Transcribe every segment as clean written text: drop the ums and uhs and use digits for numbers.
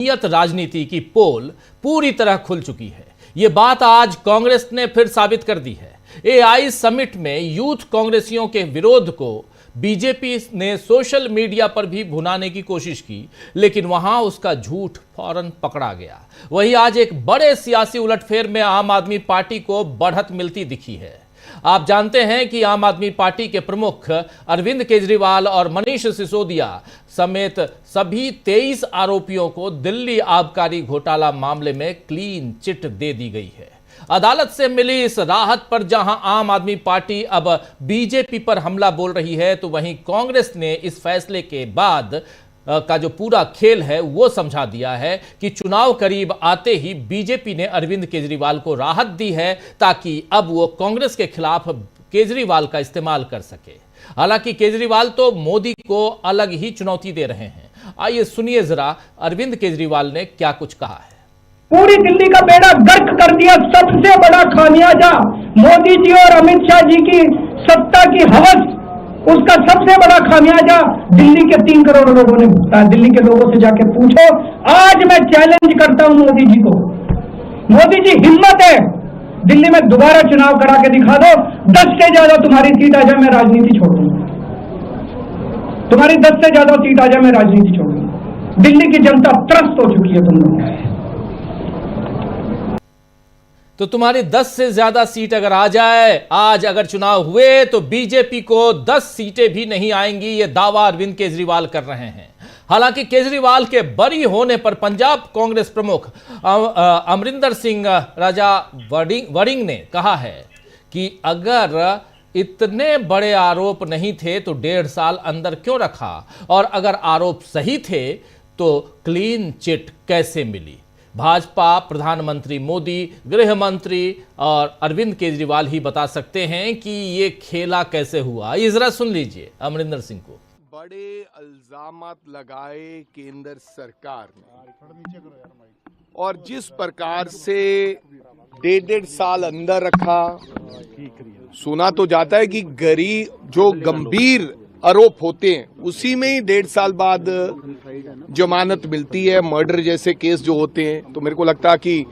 नियत राजनीति की पोल पूरी तरह खुल चुकी है। ये बात आज कांग्रेस ने फिर साबित कर दी है। एआई समिट में यूथ कांग्रेसियों के विरोध को बीजेपी ने सोशल मीडिया पर भी भुनाने की कोशिश की, लेकिन वहां उसका झूठ फौरन पकड़ा गया। वहीं आज एक बड़े सियासी उलटफेर में आम आदमी पार्टी को बढ़त मिलती दिखी है। आप जानते हैं कि आम आदमी पार्टी के प्रमुख अरविंद केजरीवाल और मनीष सिसोदिया समेत सभी 23 आरोपियों को दिल्ली आबकारी घोटाला मामले में क्लीन चिट दे दी गई है। अदालत से मिली इस राहत पर जहां आम आदमी पार्टी अब बीजेपी पर हमला बोल रही है, तो वहीं कांग्रेस ने इस फैसले के बाद का जो पूरा खेल है वो समझा दिया है कि चुनाव करीब आते ही बीजेपी ने अरविंद केजरीवाल को राहत दी है ताकि अब वो कांग्रेस के खिलाफ केजरीवाल का इस्तेमाल कर सके। हालांकि केजरीवाल तो मोदी को अलग ही चुनौती दे रहे हैं। आइए सुनिए जरा अरविंद केजरीवाल ने क्या कुछ कहा है। पूरी दिल्ली का बेड़ा गर्क कर दिया। सबसे बड़ा खामियाजा मोदी जी और अमित शाह जी की सत्ता की हवस, उसका सबसे बड़ा खामियाजा दिल्ली के 3 करोड़ लोगों ने भुगता। दिल्ली के लोगों से जाके पूछो। आज मैं चैलेंज करता हूं मोदी जी को। मोदी जी, हिम्मत है दिल्ली में दोबारा चुनाव करा के दिखा दो। 10 से ज्यादा तुम्हारी सीट आ जाए, मैं राजनीति छोड़ दूंगा। तुम्हारी 10 से ज्यादा सीट आ जाए, मैं राजनीति छोड़ दूंगा। दिल्ली की जनता त्रस्त हो चुकी है तुम लोग। तो तुम्हारी 10 से ज्यादा सीट अगर आ जाए, आज अगर चुनाव हुए तो बीजेपी को 10 सीटें भी नहीं आएंगी, ये दावा अरविंद केजरीवाल कर रहे हैं। हालांकि केजरीवाल के बरी होने पर पंजाब कांग्रेस प्रमुख अमरिंदर सिंह राजा वड़िंग ने कहा है कि अगर इतने बड़े आरोप नहीं थे तो 1.5 साल अंदर क्यों रखा, और अगर आरोप सही थे तो क्लीन चिट कैसे मिली। भाजपा, प्रधानमंत्री मोदी, गृह मंत्री और अरविंद केजरीवाल ही बता सकते हैं कि ये खेला कैसे हुआ। ये जरा सुन लीजिए अमरिंदर सिंह को। बड़े इल्जामात लगाए केंद्र सरकार ने, और जिस प्रकार से 1.5 साल अंदर रखा, सुना तो जाता है कि जो गंभीर आरोप होते हैं उसी में ही 1.5 साल बाद जमानत मिलती है। मर्डर जैसे केस जो होते हैं, तो मेरे को लगता है कि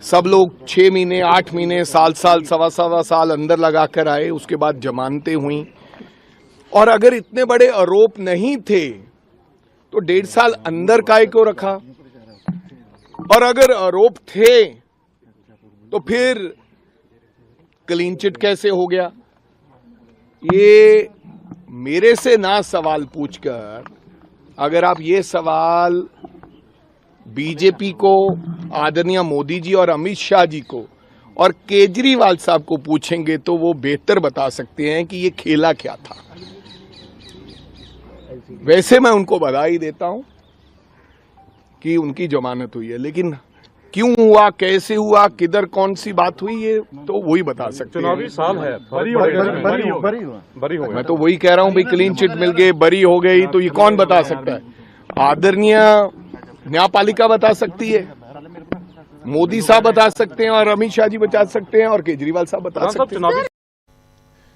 सब लोग 6 महीने, 8 महीने, साल, सवा साल अंदर लगा कर आए, उसके बाद जमानतें हुई। और अगर इतने बड़े आरोप नहीं थे तो 1.5 साल अंदर काहे क्यों रखा, और अगर आरोप थे तो फिर क्लीन चिट कैसे हो गया। ये मेरे से ना सवाल पूछकर अगर आप ये सवाल बीजेपी को, आदरणीय मोदी जी और अमित शाह जी को और केजरीवाल साहब को पूछेंगे तो वो बेहतर बता सकते हैं कि ये खेला क्या था। वैसे मैं उनको बधाई देता हूं कि उनकी जमानत हुई है, लेकिन क्यों हुआ, कैसे हुआ, किधर कौन सी बात हुई, ये तो वही बता सकते हैं। चुनावी साल है, बरी हो। मैं तो वही कह रहा हूँ भाई, क्लीन चिट मिल गई, बरी हो गई, तो ये कौन बता सकता है। आदरणीय न्यायपालिका बता सकती है, मोदी साहब बता सकते हैं, और अमित शाह जी बता सकते हैं, और केजरीवाल साहब बता सकते हैं।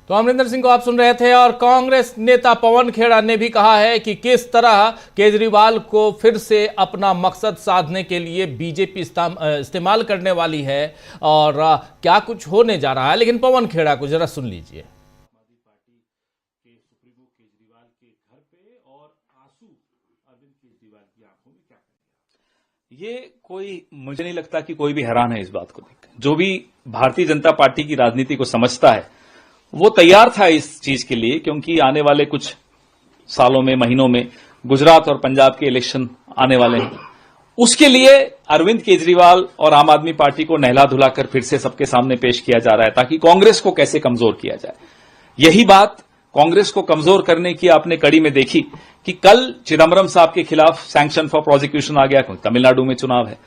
तो अमरिंदर सिंह को आप सुन रहे थे। और कांग्रेस नेता पवन खेड़ा ने भी कहा है कि किस तरह केजरीवाल को फिर से अपना मकसद साधने के लिए बीजेपी इस्तेमाल करने वाली है और क्या कुछ होने जा रहा है। लेकिन पवन खेड़ा को जरा सुन लीजिए। ये कोई, मुझे नहीं लगता कि कोई भी हैरान है इस बात को देख। जो भी भारतीय जनता पार्टी की राजनीति को समझता है वो तैयार था इस चीज के लिए, क्योंकि आने वाले कुछ सालों में, महीनों में गुजरात और पंजाब के इलेक्शन आने वाले हैं। उसके लिए अरविंद केजरीवाल और आम आदमी पार्टी को नहला धुलाकर फिर से सबके सामने पेश किया जा रहा है ताकि कांग्रेस को कैसे कमजोर किया जाए। यही बात कांग्रेस को कमजोर करने की आपने कड़ी में देखी कि कल चिदम्बरम साहब के खिलाफ सैंक्शन फॉर प्रोसिक्यूशन आ गया, क्योंकि तमिलनाडु में चुनाव है।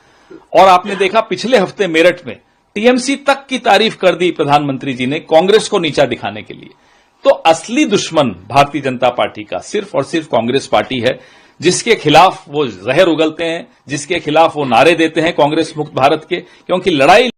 और आपने देखा पिछले हफ्ते मेरठ में टीएमसी तक की तारीफ कर दी प्रधानमंत्री जी ने कांग्रेस को नीचा दिखाने के लिए। तो असली दुश्मन भारतीय जनता पार्टी का सिर्फ और सिर्फ कांग्रेस पार्टी है, जिसके खिलाफ वो जहर उगलते हैं, जिसके खिलाफ वो नारे देते हैं कांग्रेस मुक्त भारत के, क्योंकि लड़ाई।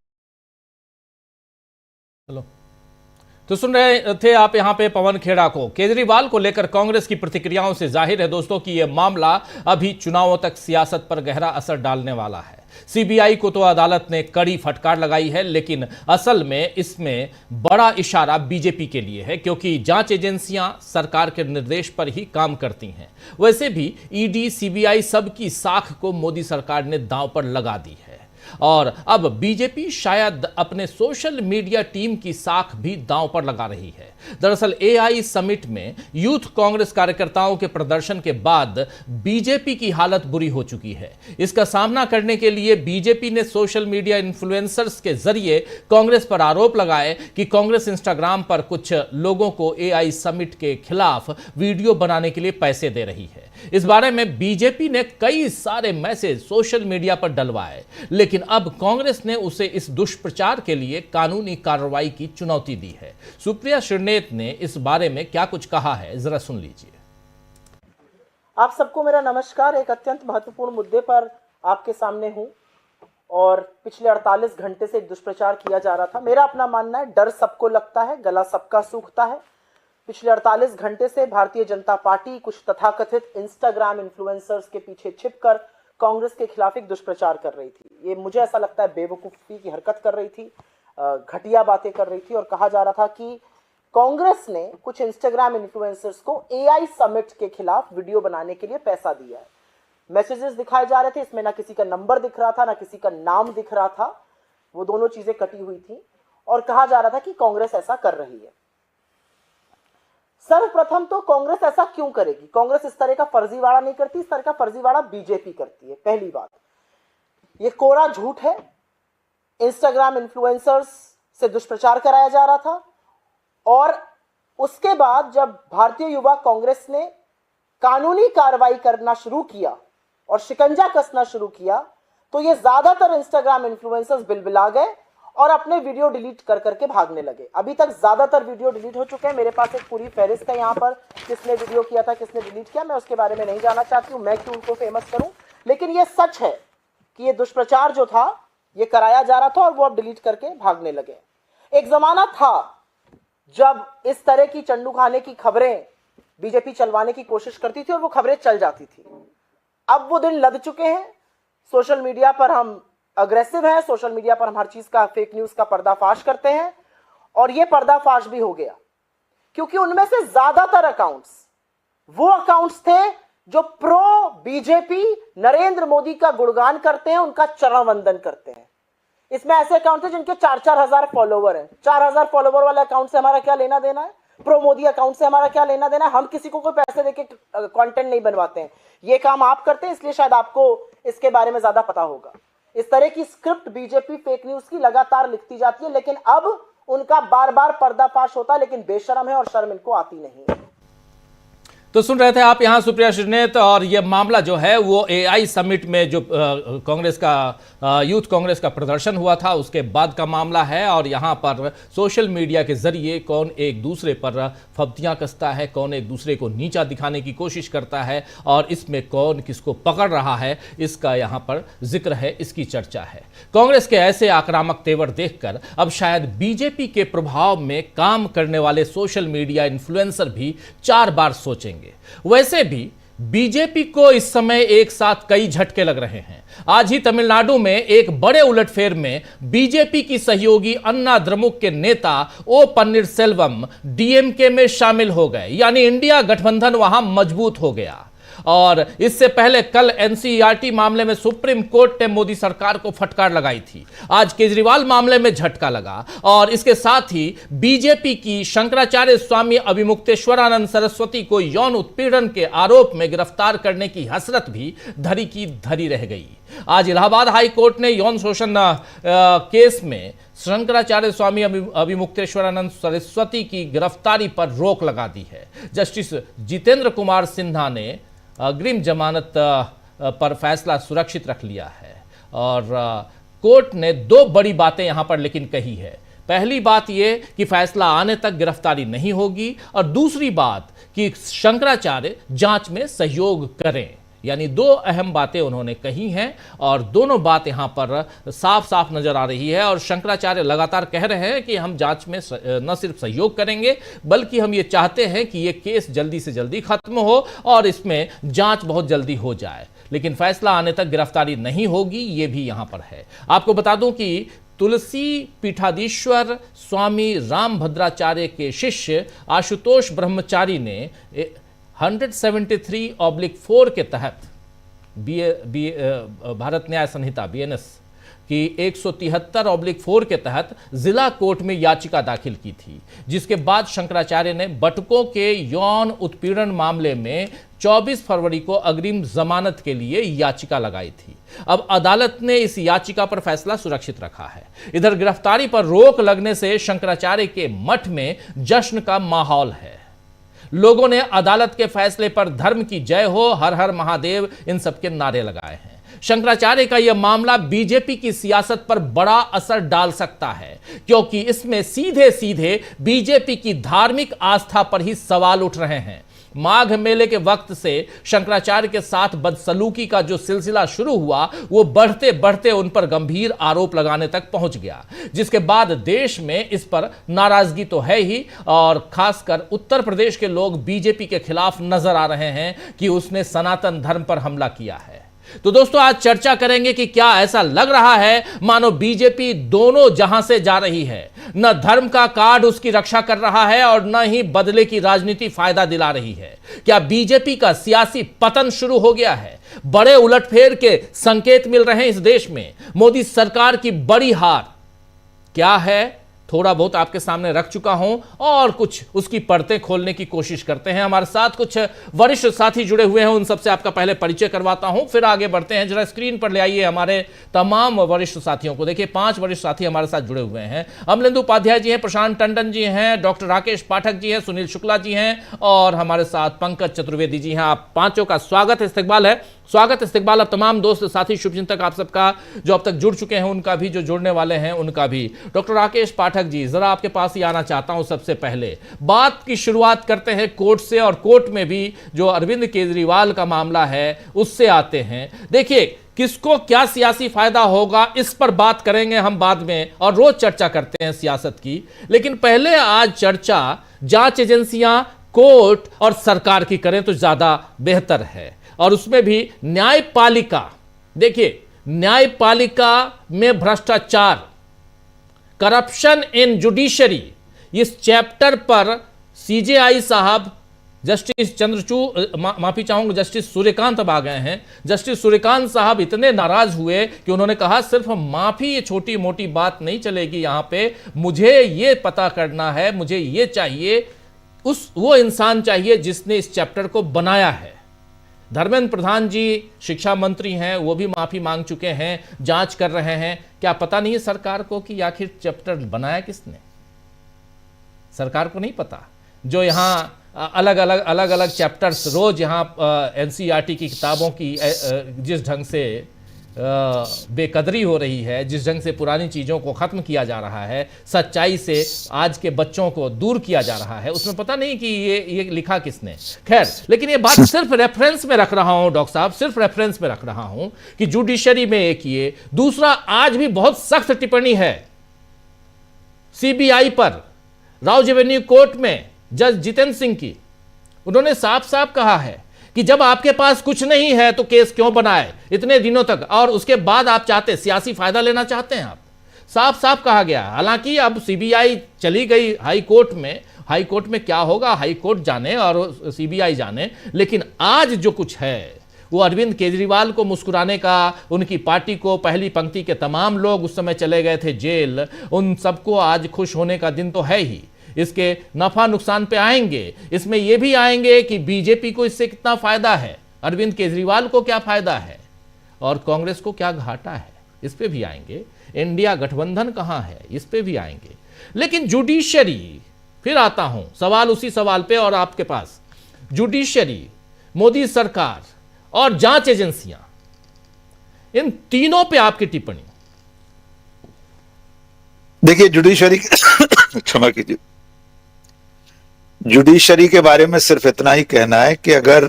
तो सुन रहे थे आप यहां पे पवन खेड़ा को। केजरीवाल को लेकर कांग्रेस की प्रतिक्रियाओं से जाहिर है दोस्तों कि यह मामला अभी चुनावों तक सियासत पर गहरा असर डालने वाला है। सीबीआई को तो अदालत ने कड़ी फटकार लगाई है, लेकिन असल में इसमें बड़ा इशारा बीजेपी के लिए है, क्योंकि जांच एजेंसियां सरकार के निर्देश पर ही काम करती हैं। वैसे भी ईडी, सीबीआई सबकी साख को मोदी सरकार ने दांव पर लगा दी है और अब बीजेपी शायद अपने सोशल मीडिया टीम की साख भी दांव पर लगा रही है। दरअसल एआई समिट में यूथ कांग्रेस कार्यकर्ताओं के प्रदर्शन के बाद बीजेपी की हालत बुरी हो चुकी है। इसका सामना करने के लिए बीजेपी ने सोशल मीडिया इन्फ्लुएंसर्स के जरिए कांग्रेस पर आरोप लगाए कि कांग्रेस इंस्टाग्राम पर कुछ लोगों को एआई समिट के खिलाफ वीडियो बनाने के लिए पैसे दे रही है। इस बारे में बीजेपी ने कई सारे मैसेज सोशल मीडिया पर डलवाए, लेकिन अब कांग्रेस ने उसे इस दुष्प्रचार के लिए कानूनी कार्रवाई की चुनौती दी है। सुप्रिया श्रीनेत ने इस बारे में क्या कुछ कहा है, जरा सुन लीजिए। आप सबको मेरा नमस्कार। एक अत्यंत महत्वपूर्ण मुद्दे पर आपके सामने हूं और पिछले 48 घंटे से एक दुष्प्रचार किया जा रहा था। मेरा अपना मानना है, डर सबको लगता है, गला सबका सूखता है। पिछले 48 घंटे से भारतीय जनता पार्टी कुछ तथाकथित इंस्टाग्राम इन्फ्लुएंसर्स के पीछे छिपकर कांग्रेस के खिलाफ एक दुष्प्रचार कर रही थी। ये मुझे ऐसा लगता है बेवकूफी की हरकत कर रही थी, घटिया बातें कर रही थी और कहा जा रहा था कि कांग्रेस ने कुछ इंस्टाग्राम इन्फ्लुएंसर्स को एआई समिट के खिलाफ वीडियो बनाने के लिए पैसा दिया है। मैसेजेस दिखाए जा रहे थे, इसमें ना किसी का नंबर दिख रहा था ना किसी का नाम दिख रहा था, वो दोनों चीजें कटी हुई थी और कहा जा रहा था कि कांग्रेस ऐसा कर रही है। सर्वप्रथम तो कांग्रेस ऐसा क्यों करेगी? कांग्रेस इस तरह का फर्जीवाड़ा नहीं करती, इस तरह का फर्जीवाड़ा बीजेपी करती है। पहली बात, यह कोरा झूठ है। इंस्टाग्राम इन्फ्लुएंसर्स से दुष्प्रचार कराया जा रहा था और उसके बाद जब भारतीय युवा कांग्रेस ने कानूनी कार्रवाई करना शुरू किया और शिकंजा कसना शुरू किया, तो ये ज्यादातर इंस्टाग्राम इन्फ्लुएंसर्स बिलबिला गए और अपने वीडियो डिलीट कर करके भागने लगे। अभी तक ज्यादातर वीडियो डिलीट हो चुके हैं। मेरे पास एक पूरी फहरिस्त है यहाँ पर, किसने वीडियो किया था, किसने डिलीट किया। मैं उसके बारे में नहीं जानना चाहती हूँ, मैं क्यों उनको फेमस करूं, लेकिन ये सच है कि ये दुष्प्रचार जो था ये कराया जा रहा था और वो अब डिलीट करके भागने लगे। एक जमाना था जब इस तरह की चंडू खाने की खबरें बीजेपी चलवाने की कोशिश करती थी और वो खबरें चल जाती थी। अब वो दिन लद चुके हैं। सोशल मीडिया पर हम अग्रेसिव है, सोशल मीडिया पर हम हर चीज का, फेक न्यूज का पर्दाफाश करते हैं और यह पर्दाफाश भी हो गया क्योंकि उनमें से ज्यादातर अकाउंट्स वो अकाउंट्स थे जो प्रो बीजेपी नरेंद्र मोदी का गुणगान करते हैं, उनका चरण वंदन करते हैं। इसमें ऐसे अकाउंट थे जिनके 4-4 हजार फॉलोवर हैं। 4,000 फॉलोवर वाले अकाउंट से हमारा क्या लेना देना है? प्रो मोदी अकाउंट से हमारा क्या लेना देना है? हम किसी को कोई पैसे देके कंटेंट नहीं बनवाते हैं, ये काम आप करते हैं, इसलिए शायद आपको इसके बारे में ज्यादा पता होगा। इस तरह की स्क्रिप्ट बीजेपी फेक न्यूज की लगातार लिखती जाती है, लेकिन अब उनका बार बार पर्दाफाश होता है, लेकिन बेशर्म है और शर्म इनको आती नहीं है। तो सुन रहे थे आप यहां सुप्रिया श्रीनेत, और यह मामला जो है वो एआई समिट में जो कांग्रेस का यूथ कांग्रेस का प्रदर्शन हुआ था उसके बाद का मामला है। और यहां पर सोशल मीडिया के जरिए कौन एक दूसरे पर फब्तियां कसता है, कौन एक दूसरे को नीचा दिखाने की कोशिश करता है और इसमें कौन किसको पकड़ रहा है, इसका यहां पर जिक्र है, इसकी चर्चा है। कांग्रेस के ऐसे आक्रामक तेवर देखकर अब शायद बीजेपी के प्रभाव में काम करने वाले सोशल मीडिया इन्फ्लुएंसर भी 4 बार सोचेंगे। वैसे भी बीजेपी को इस समय एक साथ कई झटके लग रहे हैं। आज ही तमिलनाडु में एक बड़े उलटफेर में बीजेपी की सहयोगी अन्ना द्रमुक के नेता ओ पन्नीरसेल्वम डीएमके में शामिल हो गए, यानी इंडिया गठबंधन वहां मजबूत हो गया। और इससे पहले कल एनसीईआरटी मामले में सुप्रीम कोर्ट ने मोदी सरकार को फटकार लगाई थी। आज केजरीवाल मामले में झटका लगा और इसके साथ ही बीजेपी की शंकराचार्य स्वामी अभिमुक्तेश्वरानंद सरस्वती को यौन उत्पीड़न के आरोप में गिरफ्तार करने की हसरत भी धरी की धरी रह गई। आज इलाहाबाद हाई कोर्ट ने यौन शोषण केस में शंकराचार्य स्वामी अभिमुक्तेश्वरानंद सरस्वती की गिरफ्तारी पर रोक लगा दी है। जस्टिस जितेंद्र कुमार सिन्हा ने अग्रिम जमानत पर फैसला सुरक्षित रख लिया है और कोर्ट ने 2 बड़ी बातें यहां पर लेकिन कही है। पहली बात यह कि फैसला आने तक गिरफ्तारी नहीं होगी और दूसरी बात कि शंकराचार्य जांच में सहयोग करें। यानी दो अहम बातें उन्होंने कही हैं और दोनों बात यहां पर साफ साफ नजर आ रही है। और शंकराचार्य लगातार कह रहे हैं कि हम जांच में न सिर्फ सहयोग करेंगे बल्कि हम ये चाहते हैं कि ये केस जल्दी से जल्दी खत्म हो और इसमें जांच बहुत जल्दी हो जाए, लेकिन फैसला आने तक गिरफ्तारी नहीं होगी, ये भी यहां पर है। आपको बता दूं कि तुलसी पीठाधीश्वर स्वामी रामभद्राचार्य के शिष्य आशुतोष ब्रह्मचारी ने 173/4 के तहत भारत न्याय संहिता BNS की 173/4 के तहत जिला कोर्ट में याचिका दाखिल की थी, जिसके बाद शंकराचार्य ने बटुकों के यौन उत्पीड़न मामले में 24 फरवरी को अग्रिम जमानत के लिए याचिका लगाई थी। अब अदालत ने इस याचिका पर फैसला सुरक्षित रखा है। इधर गिरफ्तारी पर रोक लगने से शंकराचार्य के मठ में जश्न का माहौल है। लोगों ने अदालत के फैसले पर धर्म की जय हो, हर हर महादेव, इन सबके नारे लगाए हैं। शंकराचार्य का यह मामला बीजेपी की सियासत पर बड़ा असर डाल सकता है, क्योंकि इसमें सीधे सीधे बीजेपी की धार्मिक आस्था पर ही सवाल उठ रहे हैं। माघ मेले के वक्त से शंकराचार्य के साथ बदसलूकी का जो सिलसिला शुरू हुआ वो बढ़ते बढ़ते उन पर गंभीर आरोप लगाने तक पहुंच गया, जिसके बाद देश में इस पर नाराजगी तो है ही, और खासकर उत्तर प्रदेश के लोग बीजेपी के खिलाफ नजर आ रहे हैं कि उसने सनातन धर्म पर हमला किया है। तो दोस्तों, आज चर्चा करेंगे कि क्या ऐसा लग रहा है मानो बीजेपी दोनों जहां से जा रही है, न धर्म का कार्ड उसकी रक्षा कर रहा है और न ही बदले की राजनीति फायदा दिला रही है। क्या बीजेपी का सियासी पतन शुरू हो गया है? बड़े उलटफेर के संकेत मिल रहे हैं इस देश में। मोदी सरकार की बड़ी हार क्या है, थोड़ा बहुत आपके सामने रख चुका हूं और कुछ उसकी परतें खोलने की कोशिश करते हैं। हमारे साथ कुछ वरिष्ठ साथी जुड़े हुए हैं, उन सबसे आपका पहले परिचय करवाता हूं, फिर आगे बढ़ते हैं। जरा स्क्रीन पर ले आइए हमारे तमाम वरिष्ठ साथियों को। देखिए, 5 वरिष्ठ साथी हमारे साथ जुड़े हुए हैं। अमलेंदु उपाध्याय जी हैं, प्रशांत टंडन जी हैं, डॉक्टर राकेश पाठक जी हैं, सुनील शुक्ला जी हैं और हमारे साथ पंकज चतुर्वेदी जी हैं। आप पांचों का स्वागत इस्तकबाल है। स्वागत इस्तकबाल अब तमाम दोस्त साथी शुभचिंतक आप सबका, जो अब तक जुड़ चुके हैं उनका भी, जो जुड़ने वाले हैं उनका भी। डॉक्टर राकेश पाठक जी, जरा आपके पास ही आना चाहता हूं। सबसे पहले बात की शुरुआत करते हैं कोर्ट से, और कोर्ट में भी जो अरविंद केजरीवाल का मामला है उससे आते हैं। देखिए, किसको क्या सियासी फायदा होगा इस पर बात करेंगे हम बाद में, और रोज चर्चा करते हैं सियासत की, लेकिन पहले आज चर्चा जांच एजेंसियां, कोर्ट और सरकार की करें तो ज्यादा बेहतर है, और उसमें भी न्यायपालिका। देखिए, न्यायपालिका में भ्रष्टाचार, करप्शन इन जुडिशरी, इस चैप्टर पर CJI साहब, जस्टिस माफी चाहूंगा, जस्टिस सूर्यकांत अब आ गए हैं। जस्टिस सूर्यकांत साहब इतने नाराज हुए कि उन्होंने कहा सिर्फ माफी ये छोटी मोटी बात नहीं चलेगी, यहां पे मुझे ये पता करना है, मुझे ये चाहिए, वो इंसान चाहिए जिसने इस चैप्टर को बनाया है। धर्मेंद्र प्रधान जी शिक्षा मंत्री हैं, वो भी माफी मांग चुके हैं, जांच कर रहे हैं। क्या पता नहीं है सरकार को कि आखिर चैप्टर बनाया किसने? सरकार को नहीं पता। जो यहां अलग अलग चैप्टर्स रोज यहां NCERT की किताबों की जिस ढंग से बेकदरी हो रही है, जिस ढंग से पुरानी चीजों को खत्म किया जा रहा है, सच्चाई से आज के बच्चों को दूर किया जा रहा है, उसमें पता नहीं कि ये लिखा किसने। खैर, लेकिन ये बात सिर्फ रेफरेंस में रख रहा हूं डॉक्टर साहब, सिर्फ रेफरेंस में रख रहा हूं कि जुडिशरी में एक ये, दूसरा आज भी बहुत सख्त टिप्पणी है CBI पर, राव एवेन्यू कोर्ट में जज जितेंद्र सिंह की। उन्होंने साफ साफ कहा है कि जब आपके पास कुछ नहीं है तो केस क्यों बनाए इतने दिनों तक, और उसके बाद आप चाहते, सियासी फायदा लेना चाहते हैं आप। साफ साफ कहा गया। हालांकि अब CBI चली गई हाई कोर्ट में, हाई कोर्ट में क्या होगा हाई कोर्ट जाने और CBI जाने, लेकिन आज जो कुछ है वो अरविंद केजरीवाल को मुस्कुराने का, उनकी पार्टी को, पहली पंक्ति के तमाम लोग उस समय चले गए थे जेल, उन सबको आज खुश होने का दिन तो है ही। इसके नफा नुकसान पे आएंगे, इसमें यह भी आएंगे कि बीजेपी को इससे कितना फायदा है, अरविंद केजरीवाल को क्या फायदा है और कांग्रेस को क्या घाटा है, इस पे भी आएंगे। इंडिया गठबंधन कहां है, इस पे भी आएंगे। लेकिन जुडिशरी, फिर आता हूं सवाल उसी सवाल पे और आपके पास, जुडिशरी, मोदी सरकार और जांच एजेंसियां, इन तीनों पे आपकी टिप्पणी। देखिए, जुडिशरी क्षमा कीजिए, जुडिशरी के बारे में सिर्फ इतना ही कहना है कि अगर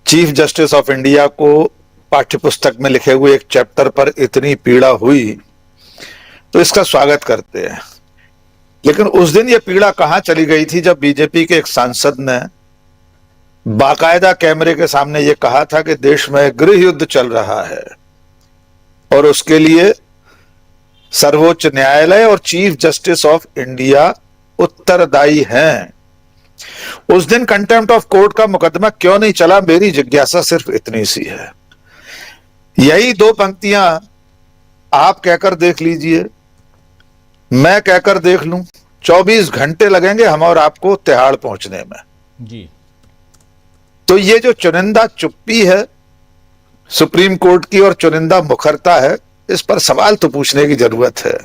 चीफ जस्टिस ऑफ इंडिया को पाठ्यपुस्तक में लिखे हुए एक चैप्टर पर इतनी पीड़ा हुई तो इसका स्वागत करते हैं। लेकिन उस दिन ये पीड़ा कहां चली गई थी जब बीजेपी के एक सांसद ने बाकायदा कैमरे के सामने ये कहा था कि देश में गृह युद्ध चल रहा है और उसके लिए सर्वोच्च न्यायालय और चीफ जस्टिस ऑफ इंडिया उत्तरदायी हैं। उस दिन कंटेम्प्ट ऑफ कोर्ट का मुकदमा क्यों नहीं चला, मेरी जिज्ञासा सिर्फ इतनी सी है। यही दो पंक्तियां आप कहकर देख लीजिए, मैं कहकर देख लूं, 24 घंटे लगेंगे हम और आपको तिहाड़ पहुंचने में जी। तो ये जो चुनिंदा चुप्पी है सुप्रीम कोर्ट की और चुनिंदा मुखरता है, इस पर सवाल तो पूछने की जरूरत है।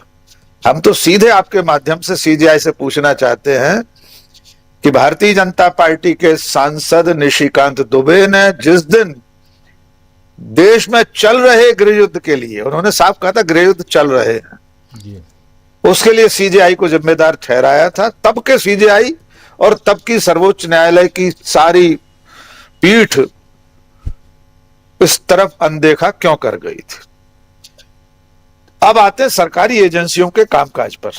हम तो सीधे आपके माध्यम से सीजीआई से पूछना चाहते हैं कि भारतीय जनता पार्टी के सांसद निशिकांत दुबे ने जिस दिन देश में चल रहे गृह युद्ध के लिए, उन्होंने साफ कहा था गृह युद्ध चल रहे हैं जी, उसके लिए सीजीआई को जिम्मेदार ठहराया था, तब के सीजीआई और तब की सर्वोच्च न्यायालय की सारी पीठ इस तरफ अनदेखा क्यों कर गई थी। अब आते हैं सरकारी एजेंसियों के कामकाज पर।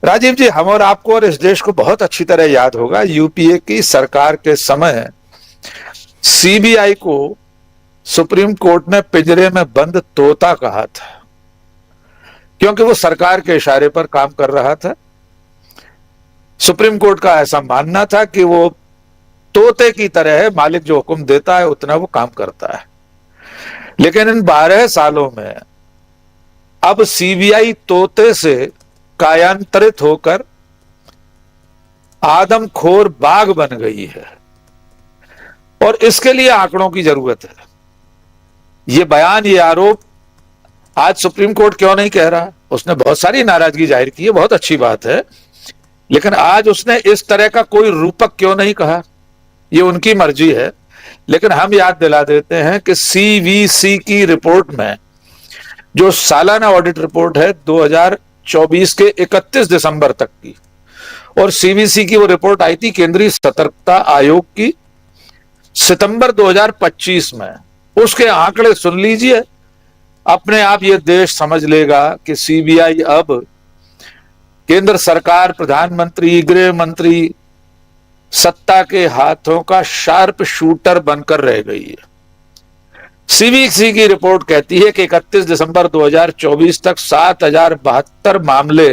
राजीव जी, हम और आपको और इस देश को बहुत अच्छी तरह याद होगा, यूपीए की सरकार के समय सीबीआई को सुप्रीम कोर्ट ने पिंजरे में बंद तोता कहा था, क्योंकि वो सरकार के इशारे पर काम कर रहा था। सुप्रीम कोर्ट का ऐसा मानना था कि वो तोते की तरह है, मालिक जो हुक्म देता है उतना वो काम करता है। लेकिन इन 12 सालों में अब सीबीआई तोते से कायांतरित होकर आदमखोर बाघ बन गई है और इसके लिए आंकड़ों की जरूरत है। ये बयान, ये आरोप आज सुप्रीम कोर्ट क्यों नहीं कह रहा? उसने बहुत सारी नाराजगी जाहिर की है, बहुत अच्छी बात है, लेकिन आज उसने इस तरह का कोई रूपक क्यों नहीं कहा? ये उनकी मर्जी है। लेकिन हम याद दिला देते हैं कि सीवीसी की रिपोर्ट में, जो सालाना ऑडिट रिपोर्ट है 2024 के 31 दिसंबर तक की, और सीवीसी की वो रिपोर्ट आई थी केंद्रीय सतर्कता आयोग की सितंबर 2025 में, उसके आंकड़े सुन लीजिए, अपने आप ये देश समझ लेगा कि सीबीआई अब केंद्र सरकार, प्रधानमंत्री, गृह मंत्री, सत्ता के हाथों का शार्प शूटर बनकर रह गई है। सीबीसी की रिपोर्ट कहती है कि 31 दिसंबर 2024 तक 7072 मामले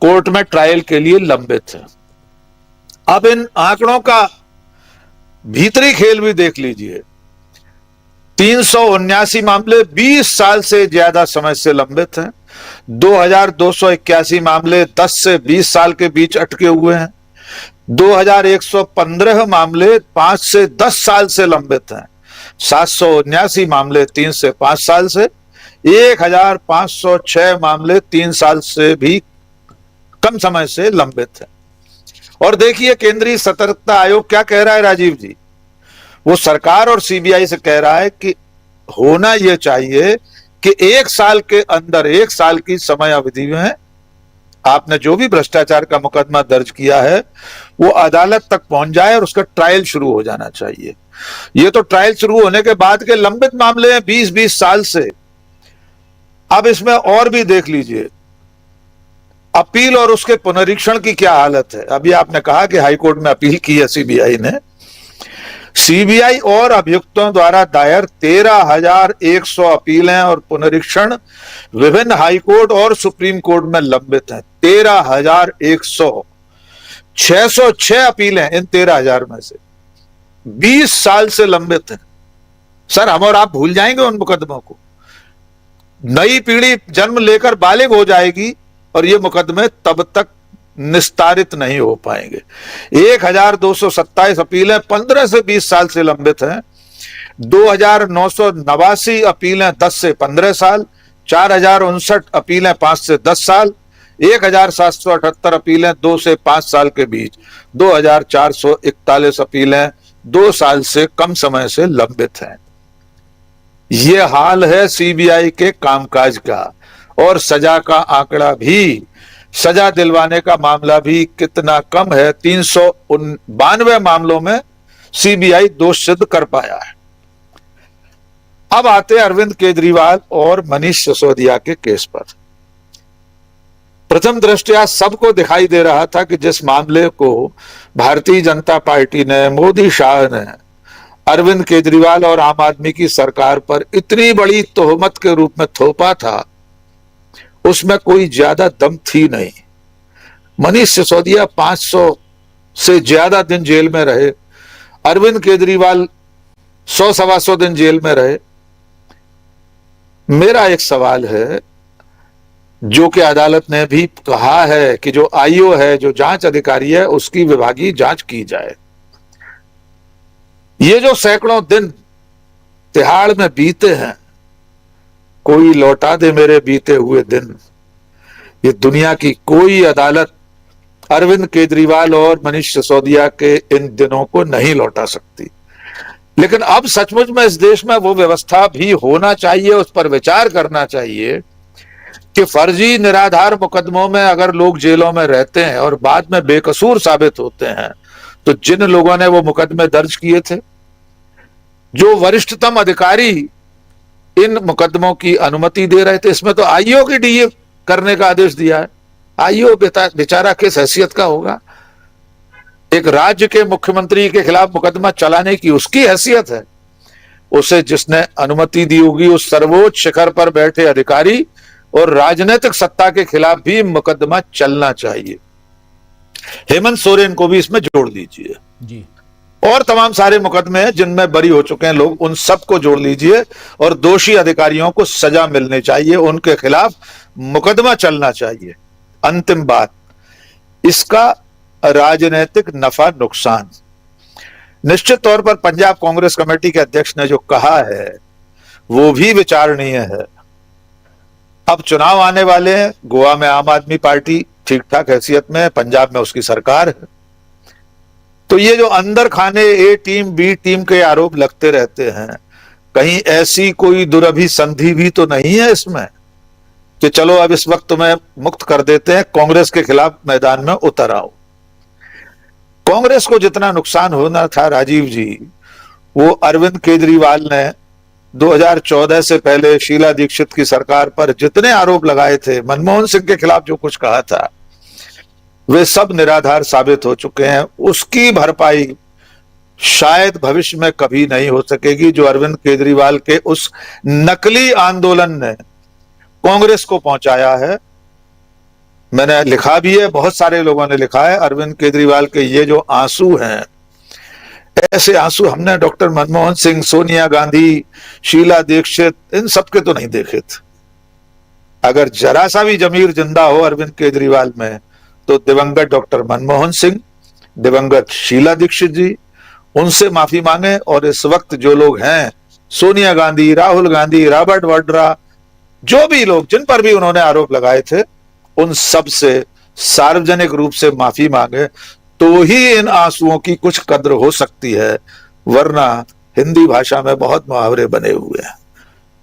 कोर्ट में ट्रायल के लिए लंबित हैं। अब इन आंकड़ों का भीतरी खेल भी देख लीजिए। 379 मामले 20 साल से ज्यादा समय से लंबित हैं। 2281 मामले 10 से 20 साल के बीच अटके हुए हैं। 2115 मामले 5 से 10 साल से लंबित हैं। 779 मामले 3 से 5 साल से, 1506 मामले 3 साल से भी कम समय से लंबित हैं। और देखिए केंद्रीय सतर्कता आयोग क्या कह रहा है राजीव जी, वो सरकार और सीबीआई से कह रहा है कि होना यह चाहिए कि 1 साल के अंदर, 1 साल की समय अवधि में आपने जो भी भ्रष्टाचार का मुकदमा दर्ज किया है वो अदालत तक पहुंच जाए और उसका ट्रायल शुरू हो जाना चाहिए। ये तो ट्रायल शुरू होने के बाद के लंबित मामले हैं 20-20 साल से। अब इसमें और भी देख लीजिए अपील और उसके पुनरीक्षण की क्या हालत है। अभी आपने कहा कि हाईकोर्ट में अपील की है सीबीआई ने। सीबीआई और अभियुक्तों द्वारा दायर 13,100 अपीलें और पुनरीक्षण विभिन्न हाईकोर्ट और सुप्रीम कोर्ट में लंबित हैं। 13,100, 606 अपीलें इन 13,000 में से 20 साल से लंबित हैं। सर, हम और आप भूल जाएंगे उन मुकदमों को। नई पीढ़ी जन्म लेकर बालिग हो जाएगी और ये मुकदमे तब तक निस्तारित नहीं हो पाएंगे। 1227 अपीलें 15 से 20 साल से लंबित हैं। 2989 अपीलें 10 से 15 साल, 4059 अपीलें 5 से 10 साल, 1778 अपीलें 2 से 5 साल के बीच, 2441 अपीलें 2 साल से कम समय से लंबित हैं। ये हाल है सीबीआई के कामकाज का। और सजा का आंकड़ा भी, सजा दिलवाने का मामला भी कितना कम है। 392 मामलों में सीबीआई दोष सिद्ध कर पाया है। अब आते अरविंद केजरीवाल और मनीष सिसोदिया के केस पर। प्रथम दृष्टया सबको दिखाई दे रहा था कि जिस मामले को भारतीय जनता पार्टी ने, मोदी शाह ने अरविंद केजरीवाल और आम आदमी की सरकार पर इतनी बड़ी तोहमत के रूप में थोपा था, उसमें कोई ज्यादा दम थी नहीं। मनीष सिसोदिया 500 से ज्यादा दिन जेल में रहे, अरविंद केजरीवाल 100-125 दिन जेल में रहे। मेरा एक सवाल है, जो कि अदालत ने भी कहा है कि जो आईओ है, जो जांच अधिकारी है, उसकी विभागीय जांच की जाए। ये जो सैकड़ों दिन तिहाड़ में बीते हैं, कोई लौटा दे मेरे बीते हुए दिन। ये दुनिया की कोई अदालत अरविंद केजरीवाल और मनीष सिसोदिया के इन दिनों को नहीं लौटा सकती। लेकिन अब सचमुच में इस देश में वो व्यवस्था भी होना चाहिए, उस पर विचार करना चाहिए कि फर्जी निराधार मुकदमों में अगर लोग जेलों में रहते हैं और बाद में बेकसूर साबित होते हैं, तो जिन लोगों ने वो मुकदमे दर्ज किए थे, जो वरिष्ठतम अधिकारी इन मुकदमों की अनुमति दे रहे थे, इसमें तो आईओ की डीए करने का आदेश दिया है। आईओ बेचारा किस हैसियत का होगा? एक राज्य के मुख्यमंत्री के खिलाफ मुकदमा चलाने की उसकी हैसियत है। उसे जिसने अनुमति दी होगी, उस सर्वोच्च शिखर पर बैठे अधिकारी और राजनीतिक सत्ता के खिलाफ भी मुकदमा चलना चाहिए। हेमंत सोरेन को भी इसमें जोड़ लीजिए जी। और तमाम सारे मुकदमे हैं जिनमें बरी हो चुके हैं लोग, उन सबको जोड़ लीजिए और दोषी अधिकारियों को सजा मिलनी चाहिए, उनके खिलाफ मुकदमा चलना चाहिए। अंतिम बात, इसका राजनीतिक नफा नुकसान, निश्चित तौर पर पंजाब कांग्रेस कमेटी के अध्यक्ष ने जो कहा है वो भी विचारणीय है। अब चुनाव आने वाले हैं, गोवा में आम आदमी पार्टी ठीक ठाक हैसियत में है, पंजाब में उसकी सरकार है। तो ये जो अंदर खाने ए टीम बी टीम के आरोप लगते रहते हैं, कहीं ऐसी कोई दुरभिसंधि भी तो नहीं है इसमें कि चलो अब इस वक्त तुम्हें मुक्त कर देते हैं, कांग्रेस के खिलाफ मैदान में उतर आओ। कांग्रेस को जितना नुकसान होना था राजीव जी, वो अरविंद केजरीवाल ने 2014 से पहले शीला दीक्षित की सरकार पर जितने आरोप लगाए थे, मनमोहन सिंह के खिलाफ जो कुछ कहा था, वे सब निराधार साबित हो चुके हैं। उसकी भरपाई शायद भविष्य में कभी नहीं हो सकेगी जो अरविंद केजरीवाल के उस नकली आंदोलन ने कांग्रेस को पहुंचाया है। मैंने लिखा भी है, बहुत सारे लोगों ने लिखा है, अरविंद केजरीवाल के ये जो आंसू हैं, ऐसे आंसू हमने डॉक्टर मनमोहन सिंह, सोनिया गांधी, शीला दीक्षित, इन सबके तो नहीं देखे थे। अगर जरा सा भी जमीर जिंदा हो अरविंद केजरीवाल में, तो दिवंगत डॉक्टर मनमोहन सिंह, दिवंगत शीला दीक्षित जी, उनसे माफी मांगे। और इस वक्त जो लोग हैं, सोनिया गांधी, राहुल गांधी, रॉबर्ट वाड्रा, जो भी लोग जिन पर भी उन्होंने आरोप लगाए थे, उन सब से सार्वजनिक रूप से माफी मांगे, तो ही इन आंसुओं की कुछ कद्र हो सकती है। वरना हिंदी भाषा में बहुत मुहावरे बने हुए हैं,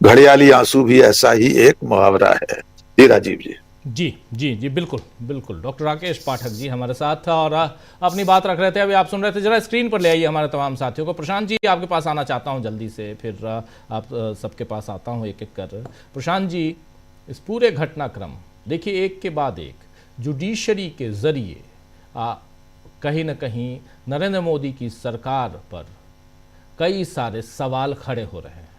घड़ियाली आंसू भी ऐसा ही एक मुहावरा है। जी राजीव जी। जी जी जी, बिल्कुल बिल्कुल। डॉक्टर राकेश पाठक जी हमारे साथ था और अपनी बात रख रहे थे, अभी आप सुन रहे थे। जरा स्क्रीन पर ले आइए हमारे तमाम साथियों को। प्रशांत जी, आपके पास आना चाहता हूं जल्दी से, फिर आप सबके पास आता हूं एक एक कर। प्रशांत जी, इस पूरे घटनाक्रम, देखिए एक के बाद एक जुडिशरी के जरिए कहीं ना कहीं नरेंद्र मोदी की सरकार पर कई सारे सवाल खड़े हो रहे हैं,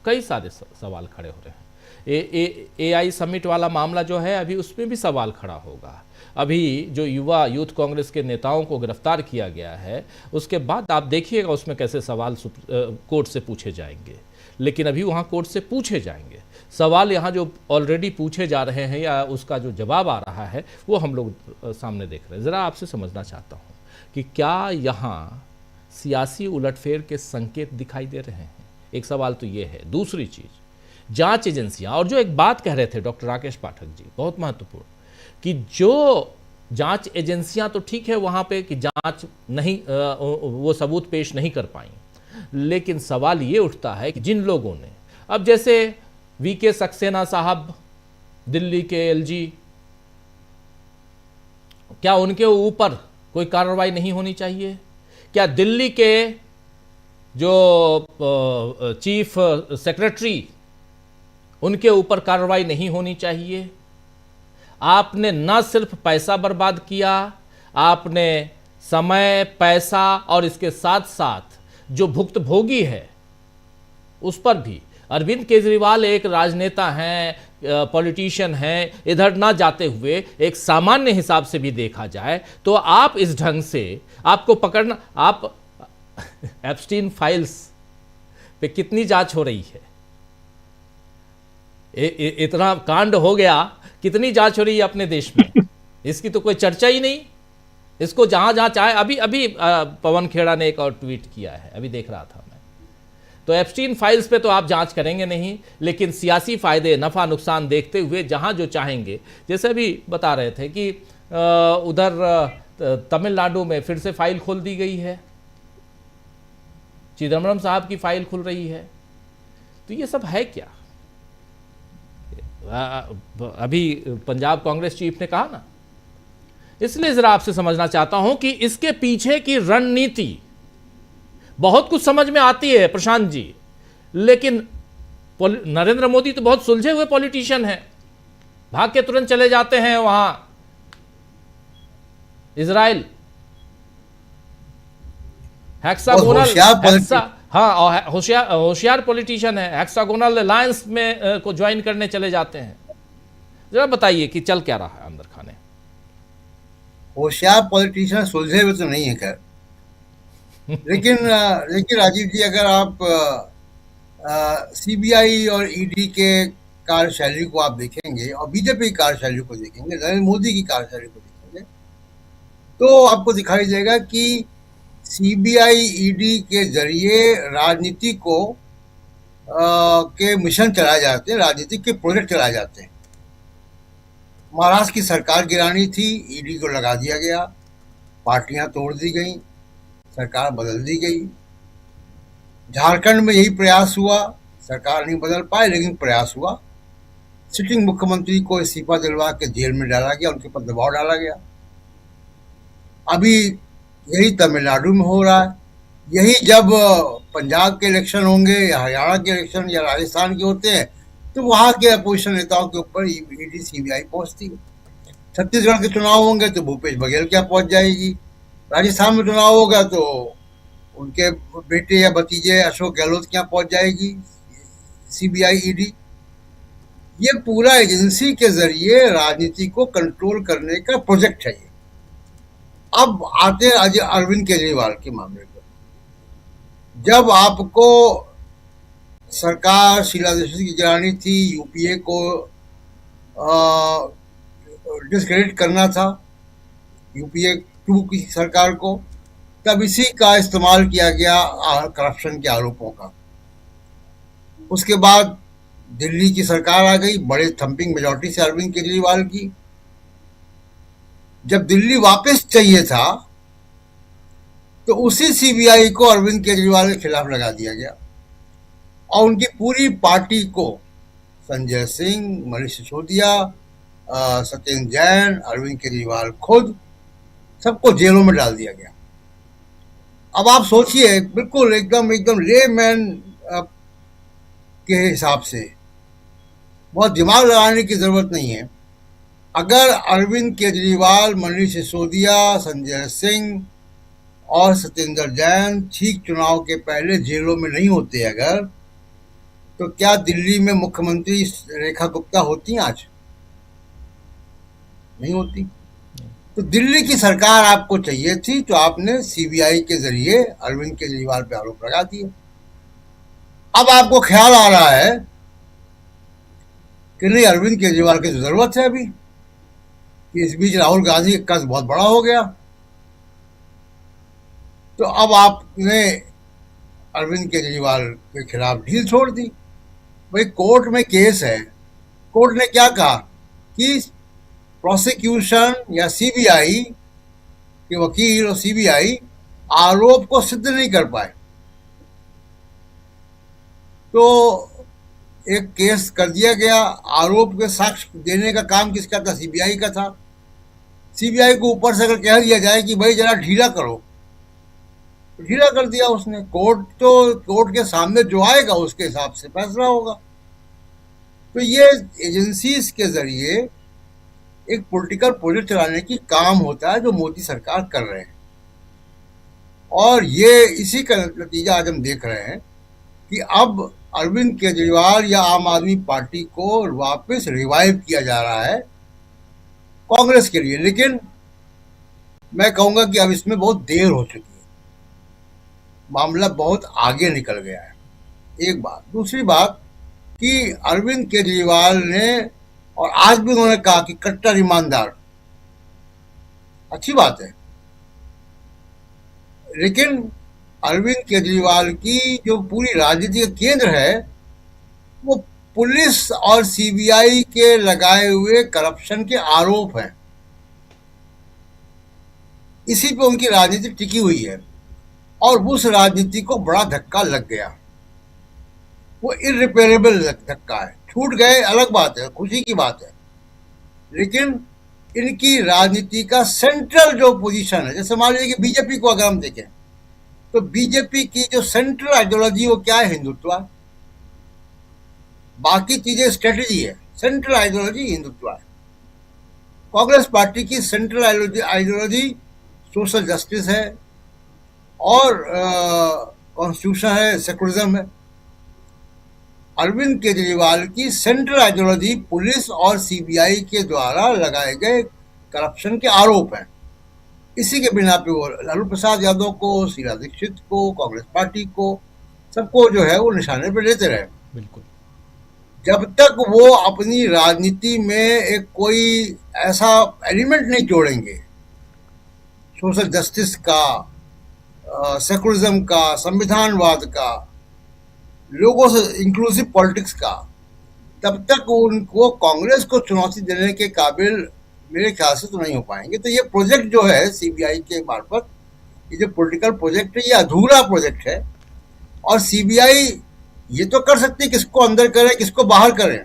कई सारे सवाल खड़े हो रहे हैं। AI समिट वाला मामला जो है, अभी उसमें भी सवाल खड़ा होगा। अभी जो यूथ कांग्रेस के नेताओं को गिरफ्तार किया गया है, उसके बाद आप देखिएगा उसमें कैसे सवाल कोर्ट से पूछे जाएंगे। लेकिन अभी वहाँ कोर्ट से पूछे जाएंगे सवाल, यहाँ जो ऑलरेडी पूछे जा रहे हैं या उसका जो जवाब आ रहा है, वो हम लोग सामने देख रहे हैं। ज़रा आपसे समझना चाहता हूँ कि क्या यहाँ सियासी उलटफेर के संकेत दिखाई दे रहे हैं? एक सवाल तो ये है। दूसरी चीज़, जांच एजेंसियां, और जो एक बात कह रहे थे डॉक्टर राकेश पाठक जी, बहुत महत्वपूर्ण, कि जो जांच एजेंसियां तो ठीक है वहां पे कि जांच नहीं, वो सबूत पेश नहीं कर पाई, लेकिन सवाल ये उठता है कि जिन लोगों ने, अब जैसे VK सक्सेना साहब दिल्ली के LG, क्या उनके ऊपर कोई कार्रवाई नहीं होनी चाहिए? क्या दिल्ली के जो चीफ सेक्रेटरी, उनके ऊपर कार्रवाई नहीं होनी चाहिए? आपने न सिर्फ पैसा बर्बाद किया, आपने समय, पैसा और इसके साथ साथ जो भुक्तभोगी है उस पर भी। अरविंद केजरीवाल एक राजनेता हैं, पॉलिटिशियन हैं, इधर ना जाते हुए एक सामान्य हिसाब से भी देखा जाए तो आप इस ढंग से आपको पकड़ना, आप एप्स्टीन फाइल्स पे कितनी जांच हो रही है? इतना कांड हो गया, कितनी जांच हो रही है अपने देश में? इसकी तो कोई चर्चा ही नहीं। इसको जहां जहां चाहे, अभी पवन खेड़ा ने एक और ट्वीट किया है, अभी देख रहा था मैं। तो एप्स्टीन फाइल्स पे तो आप जांच करेंगे नहीं, लेकिन सियासी फायदे, नफा नुकसान देखते हुए जहां जो चाहेंगे, जैसे अभी बता रहे थे कि उधर तमिलनाडु में फिर से फाइल खोल दी गई है, चिदम्बरम साहब की फाइल खुल रही है। तो ये सब है क्या? अभी पंजाब कांग्रेस चीफ ने कहा ना, इसलिए जरा आपसे समझना चाहता हूं कि इसके पीछे की रणनीति बहुत कुछ समझ में आती है प्रशांत जी, लेकिन नरेंद्र मोदी तो बहुत सुलझे हुए पॉलिटिशियन हैं, भाग के तुरंत चले जाते हैं वहां इजराइल, होशियार पॉलिटिशियन है, हेक्सागोनल अलायंस में को ज्वाइन करने चले जाते हैं। जरा बताइए कि चल क्या रहा है अंदर खाने? होशियार पॉलिटिशियन सुलझे हुए तो नहीं है खैर, लेकिन राजीव जी, अगर आप सीबीआई और ईडी के कार्यशैली को आप देखेंगे और बीजेपी की कार्यशैली को देखेंगे, नरेंद्र मोदी की कार्यशैली को देखेंगे, तो आपको दिखाई देगा कि सीबीआई ईडी के जरिए राजनीति को के मिशन चलाए जाते हैं, राजनीतिक के प्रोजेक्ट चलाए जाते हैं। महाराष्ट्र की सरकार गिरानी थी, ईडी को लगा दिया गया, पार्टियां तोड़ दी गई, सरकार बदल दी गई। झारखंड में यही प्रयास हुआ, सरकार नहीं बदल पाए लेकिन प्रयास हुआ। सिटिंग मुख्यमंत्री को इस्तीफा दिलवा के जेल में डाला गया, उनके ऊपर दबाव डाला गया। अभी यही तमिलनाडु में हो रहा है। यही जब पंजाब के इलेक्शन होंगे या हरियाणा के इलेक्शन या राजस्थान के होते हैं तो वहां के अपोजिशन नेताओं के ऊपर ईडी सीबीआई पहुंचती है। छत्तीसगढ़ के चुनाव होंगे तो भूपेश बघेल क्या पहुंच जाएगी, राजस्थान में चुनाव होगा तो उनके बेटे या भतीजे अशोक गहलोत क्या पहुंच जाएगी सीबीआई ईडी। ये पूरा एजेंसी के जरिए राजनीति को कंट्रोल करने का प्रोजेक्ट है ये। अब आते हैं अरविंद केजरीवाल के मामले पर। जब आपको सरकार शीला दीक्षित की गिरानी थी, यूपीए को डिस्क्रेडिट करना था, यूपीए 2 की सरकार को, तब इसी का इस्तेमाल किया गया करप्शन के आरोपों का। उसके बाद दिल्ली की सरकार आ गई बड़े थंपिंग मेजॉरिटी से अरविंद केजरीवाल की। जब दिल्ली वापस चाहिए था तो उसी सीबीआई को अरविंद केजरीवाल के खिलाफ लगा दिया गया और उनकी पूरी पार्टी को, संजय सिंह, मनीष सिसोदिया, सत्येंद्र जैन, अरविंद केजरीवाल खुद, सबको जेलों में डाल दिया गया। अब आप सोचिए, बिल्कुल एकदम लेमैन के हिसाब से, बहुत दिमाग लगाने की जरूरत नहीं है। अगर अरविंद केजरीवाल, मनीष सिसोदिया, संजय सिंह और सत्येंद्र जैन ठीक चुनाव के पहले जेलों में नहीं होते अगर, तो क्या दिल्ली में मुख्यमंत्री रेखा गुप्ता होती आज? नहीं होती। तो दिल्ली की सरकार आपको चाहिए थी तो आपने सीबीआई के जरिए अरविंद केजरीवाल पे आरोप लगा दिए। अब आपको ख्याल आ रहा है कि नहीं, अरविंद केजरीवाल की जरूरत है अभी, कि इस बीच राहुल गांधी का कद बहुत बड़ा हो गया। तो अब आपने अरविंद केजरीवाल के खिलाफ ढील छोड़ दी। भाई कोर्ट में केस है, कोर्ट ने क्या कहा कि प्रोसिक्यूशन या सीबीआई के वकील और सीबीआई आरोप को सिद्ध नहीं कर पाए, तो एक केस कर दिया गया। आरोप के साक्ष्य देने का काम किसका था? सीबीआई का था। सीबीआई को ऊपर से अगर कह दिया जाए कि भाई जरा ढीला करो ढीला कर दिया उसने। कोर्ट के सामने जो आएगा उसके हिसाब से फैसला होगा। तो ये एजेंसीज के जरिए एक पॉलिटिकल प्रोजेक्ट चलाने की काम होता है जो मोदी सरकार कर रहे हैं, और ये इसी का नतीजा आज हम देख रहे हैं कि अब अरविंद केजरीवाल या आम आदमी पार्टी को वापस रिवाइव किया जा रहा है कांग्रेस के लिए। लेकिन मैं कहूंगा कि अब इसमें बहुत देर हो चुकी है, मामला बहुत आगे निकल गया है, एक बात। दूसरी बात कि अरविंद केजरीवाल ने, और आज भी उन्होंने कहा कि कट्टर ईमानदार, अच्छी बात है, लेकिन अरविंद केजरीवाल की जो पूरी राजनीति का केंद्र है वो पुलिस और सीबीआई के लगाए हुए करप्शन के आरोप हैं। इसी पे उनकी राजनीति टिकी हुई है, और उस राजनीति को बड़ा धक्का लग गया। वो इररिपेयरेबल धक्का है। छूट गए अलग बात है, खुशी की बात है, लेकिन इनकी राजनीति का सेंट्रल जो पोजीशन है, जैसे मान लीजिए कि बीजेपी को अगर हम देखें तो बीजेपी की जो सेंट्रल आइडियोलॉजी वो क्या है? हिंदुत्व। बाकी चीजें स्ट्रेटेजी है, सेंट्रल आइडियोलॉजी हिंदुत्व है। कांग्रेस पार्टी की सेंट्रल आइडियोलॉजी सोशल जस्टिस है और कॉन्स्टिट्यूशन है, सेकुलरिज्म है। अरविंद केजरीवाल की सेंट्रल आइडियोलॉजी पुलिस और सीबीआई के द्वारा लगाए गए करप्शन के आरोप हैं। इसी के बिना पे वो लालू प्रसाद यादव को, शीला दीक्षित को, कांग्रेस पार्टी को, सबको जो है वो निशाने पर लेते रहे। बिल्कुल। जब तक वो अपनी राजनीति में एक कोई ऐसा एलिमेंट नहीं जोड़ेंगे सोशल जस्टिस का, सेकुलरिज्म का, संविधानवाद का, लोगों से इंक्लूसिव पॉलिटिक्स का, तब तक उनको कांग्रेस को चुनौती देने के काबिल मेरे ख्याल से तो नहीं हो पाएंगे। तो ये प्रोजेक्ट जो है सीबीआई के मार्फत, ये जो पॉलिटिकल प्रोजेक्ट है, ये अधूरा प्रोजेक्ट है। और सीबीआई ये तो कर सकती है किसको अंदर करे किसको बाहर करे,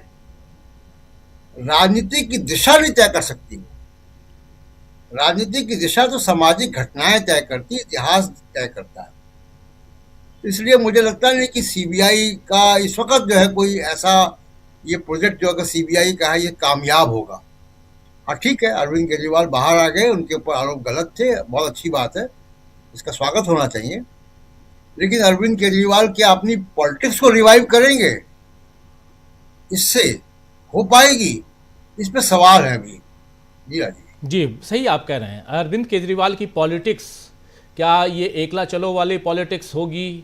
राजनीति की दिशा नहीं तय कर सकती। राजनीति की दिशा तो सामाजिक घटनाएं तय करती, इतिहास तय करता है। इसलिए मुझे लगता नहीं कि सीबीआई का इस वक्त जो है कोई ऐसा ये प्रोजेक्ट जो अगर सीबीआई का है ये कामयाब होगा। हाँ ठीक है, अरविंद केजरीवाल बाहर आ गए, उनके ऊपर आरोप गलत थे, बहुत अच्छी बात है, इसका स्वागत होना चाहिए। लेकिन अरविंद केजरीवाल क्या अपनी पॉलिटिक्स को रिवाइव करेंगे? इससे हो पाएगी? इस पे सवाल है अभी। जी राजीव जी, सही आप कह रहे हैं। अरविंद केजरीवाल की पॉलिटिक्स क्या ये एकला चलो वाली पॉलिटिक्स होगी,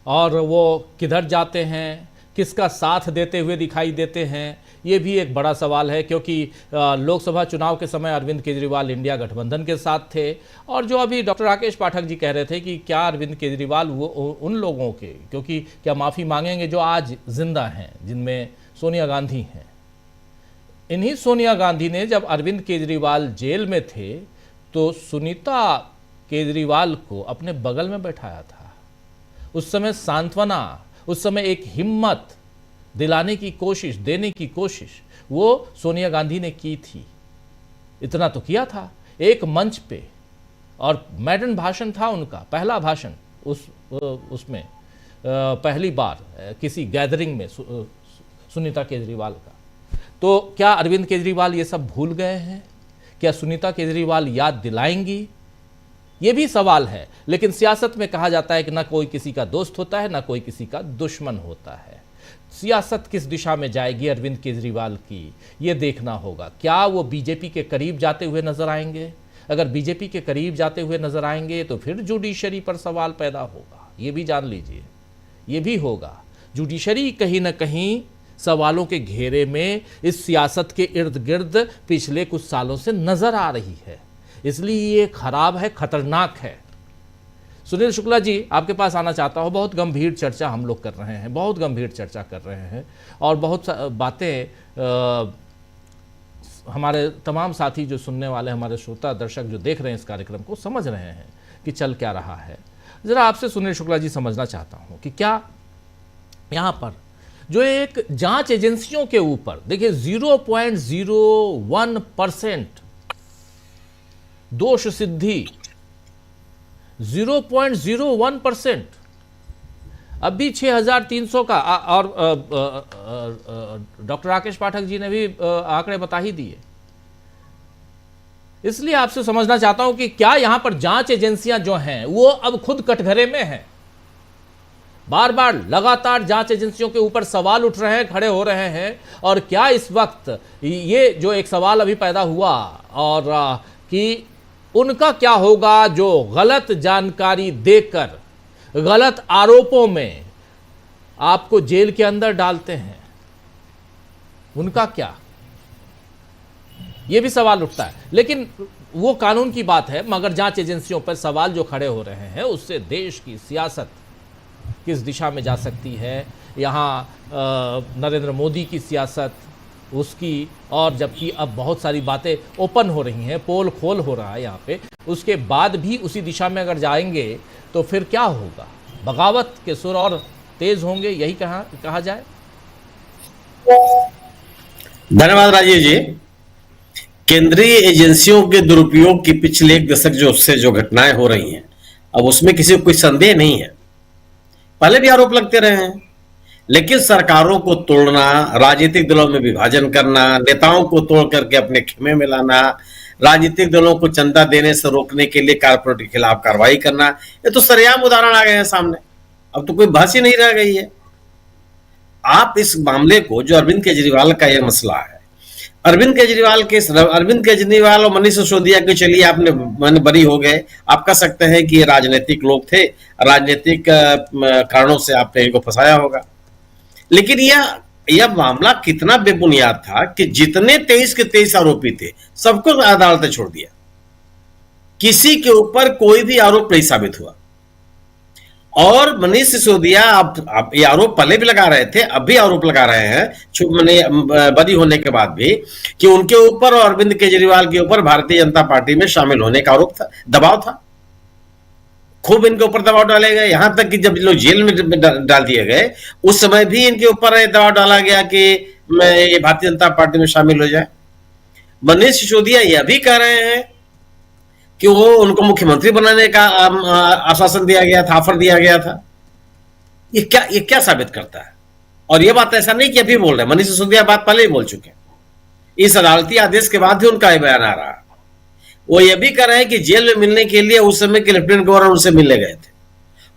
और वो किधर जाते हैं, किसका साथ देते हुए दिखाई देते हैं, ये भी एक बड़ा सवाल है। क्योंकि लोकसभा चुनाव के समय अरविंद केजरीवाल इंडिया गठबंधन के साथ थे, और जो अभी डॉक्टर राकेश पाठक जी कह रहे थे कि क्या अरविंद केजरीवाल वो उन लोगों के, क्योंकि क्या माफ़ी मांगेंगे जो आज जिंदा हैं, जिनमें सोनिया गांधी हैं। इन्हीं सोनिया गांधी ने जब अरविंद केजरीवाल जेल में थे तो सुनीता केजरीवाल को अपने बगल में बैठाया था। उस समय सांत्वना, उस समय एक हिम्मत दिलाने की कोशिश, देने की कोशिश वो सोनिया गांधी ने की थी। इतना तो किया था एक मंच पे, और मैडन भाषण था उनका, पहला भाषण उसमें पहली बार किसी गैदरिंग में सुनीता केजरीवाल का। तो क्या अरविंद केजरीवाल ये सब भूल गए हैं? क्या सुनीता केजरीवाल याद दिलाएंगी? ये भी सवाल है। लेकिन सियासत में कहा जाता है कि ना कोई किसी का दोस्त होता है, ना कोई किसी का दुश्मन होता है। सियासत किस दिशा में जाएगी अरविंद केजरीवाल की, ये देखना होगा। क्या वो बीजेपी के करीब जाते हुए नजर आएंगे? अगर बीजेपी के करीब जाते हुए नजर आएंगे तो फिर जुडिशरी पर सवाल पैदा होगा, ये भी जान लीजिए। ये भी होगा, जुडिशरी कहीं ना कहीं सवालों के घेरे में इस सियासत के इर्द गिर्द पिछले कुछ सालों से नजर आ रही है। इसलिए ये खराब है, खतरनाक है। सुनील शुक्ला जी, आपके पास आना चाहता हूँ। बहुत गंभीर चर्चा हम लोग कर रहे हैं, बहुत गंभीर चर्चा कर रहे हैं, और बहुत बातें हमारे तमाम साथी जो सुनने वाले, हमारे श्रोता दर्शक जो देख रहे हैं इस कार्यक्रम को, समझ रहे हैं कि चल क्या रहा है। ज़रा आपसे सुनील शुक्ला जी समझना चाहता हूँ कि क्या यहाँ पर जो एक जांच एजेंसियों के ऊपर, देखिए 0.01% दोष सिद्धि 0.01%। अभी 6,300 का और डॉक्टर राकेश पाठक जी ने भी आंकड़े बता ही दिए। इसलिए आपसे समझना चाहता हूं कि क्या यहां पर जांच एजेंसियां जो हैं वो अब खुद कटघरे में हैं। बार बार लगातार जांच एजेंसियों के ऊपर सवाल उठ रहे हैं, खड़े हो रहे हैं। और क्या इस वक्त ये जो एक सवाल अभी पैदा हुआ और कि उनका क्या होगा जो गलत जानकारी देकर गलत आरोपों में आपको जेल के अंदर डालते हैं, उनका क्या, यह भी सवाल उठता है। लेकिन वो कानून की बात है, मगर जांच एजेंसियों पर सवाल जो खड़े हो रहे हैं उससे देश की सियासत किस दिशा में जा सकती है। यहाँ नरेंद्र मोदी की सियासत, उसकी, और जबकि अब बहुत सारी बातें ओपन हो रही हैं, पोल खोल हो रहा है यहाँ पे, उसके बाद भी उसी दिशा में अगर जाएंगे तो फिर क्या होगा। बगावत के सुर और तेज होंगे, यही कहा जाए। धन्यवाद राजीव जी। केंद्रीय एजेंसियों के दुरुपयोग की पिछले एक दशक जो घटनाएं हो रही हैं, अब उसमें किसी को कोई संदेह नहीं है। पहले भी आरोप लगते रहे हैं, लेकिन सरकारों को तोड़ना, राजनीतिक दलों में विभाजन करना, नेताओं को तोड़ करके अपने खेमे में लाना, राजनीतिक दलों को चंदा देने से रोकने के लिए कारपोरेट के खिलाफ कार्रवाई करना, ये तो सरेआम उदाहरण आ गए हैं सामने। अब तो कोई बहस ही नहीं रह गई है। आप इस मामले को, जो अरविंद केजरीवाल का यह मसला है, अरविंद केजरीवाल और मनीष सिसोदिया के, चलिए आपने मन बरी हो गए, आप कह सकते हैं कि ये राजनीतिक लोग थे, राजनीतिक कारणों से आपने इनको फंसाया होगा। लेकिन यह मामला कितना बेबुनियाद था कि जितने 23 के 23 आरोपी थे सबको अदालत ने छोड़ दिया। किसी के ऊपर कोई भी आरोप नहीं साबित हुआ। और मनीष सिसोदिया आप ये आरोप पहले भी लगा रहे थे, अब भी आरोप लगा रहे हैं बरी होने के बाद भी, कि उनके ऊपर और अरविंद केजरीवाल के ऊपर भारतीय जनता पार्टी में शामिल होने का आरोप था, दबाव था। खूब इनके ऊपर दबाव डाले गए, यहां तक कि जब लोग जेल में डाल दिए गए उस समय भी इनके ऊपर दबाव डाला गया कि ये भारतीय जनता पार्टी में शामिल हो जाए। मनीष सिसोदिया यह भी कह रहे हैं कि वो उनको मुख्यमंत्री बनाने का आश्वासन दिया गया था, ऑफर दिया गया था। ये क्या साबित करता है। और ये बात ऐसा नहीं कि अभी बोल रहे हैं, मनीष सिसोदिया बात पहले ही बोल चुके हैं। इस अदालती आदेश के बाद भी उनका यह बयान आ रहा। वो ये भी कह रहे हैं कि जेल में मिलने के लिए उस समय के लेफ्टिनेंट गवर्नर उनसे मिलने गए थे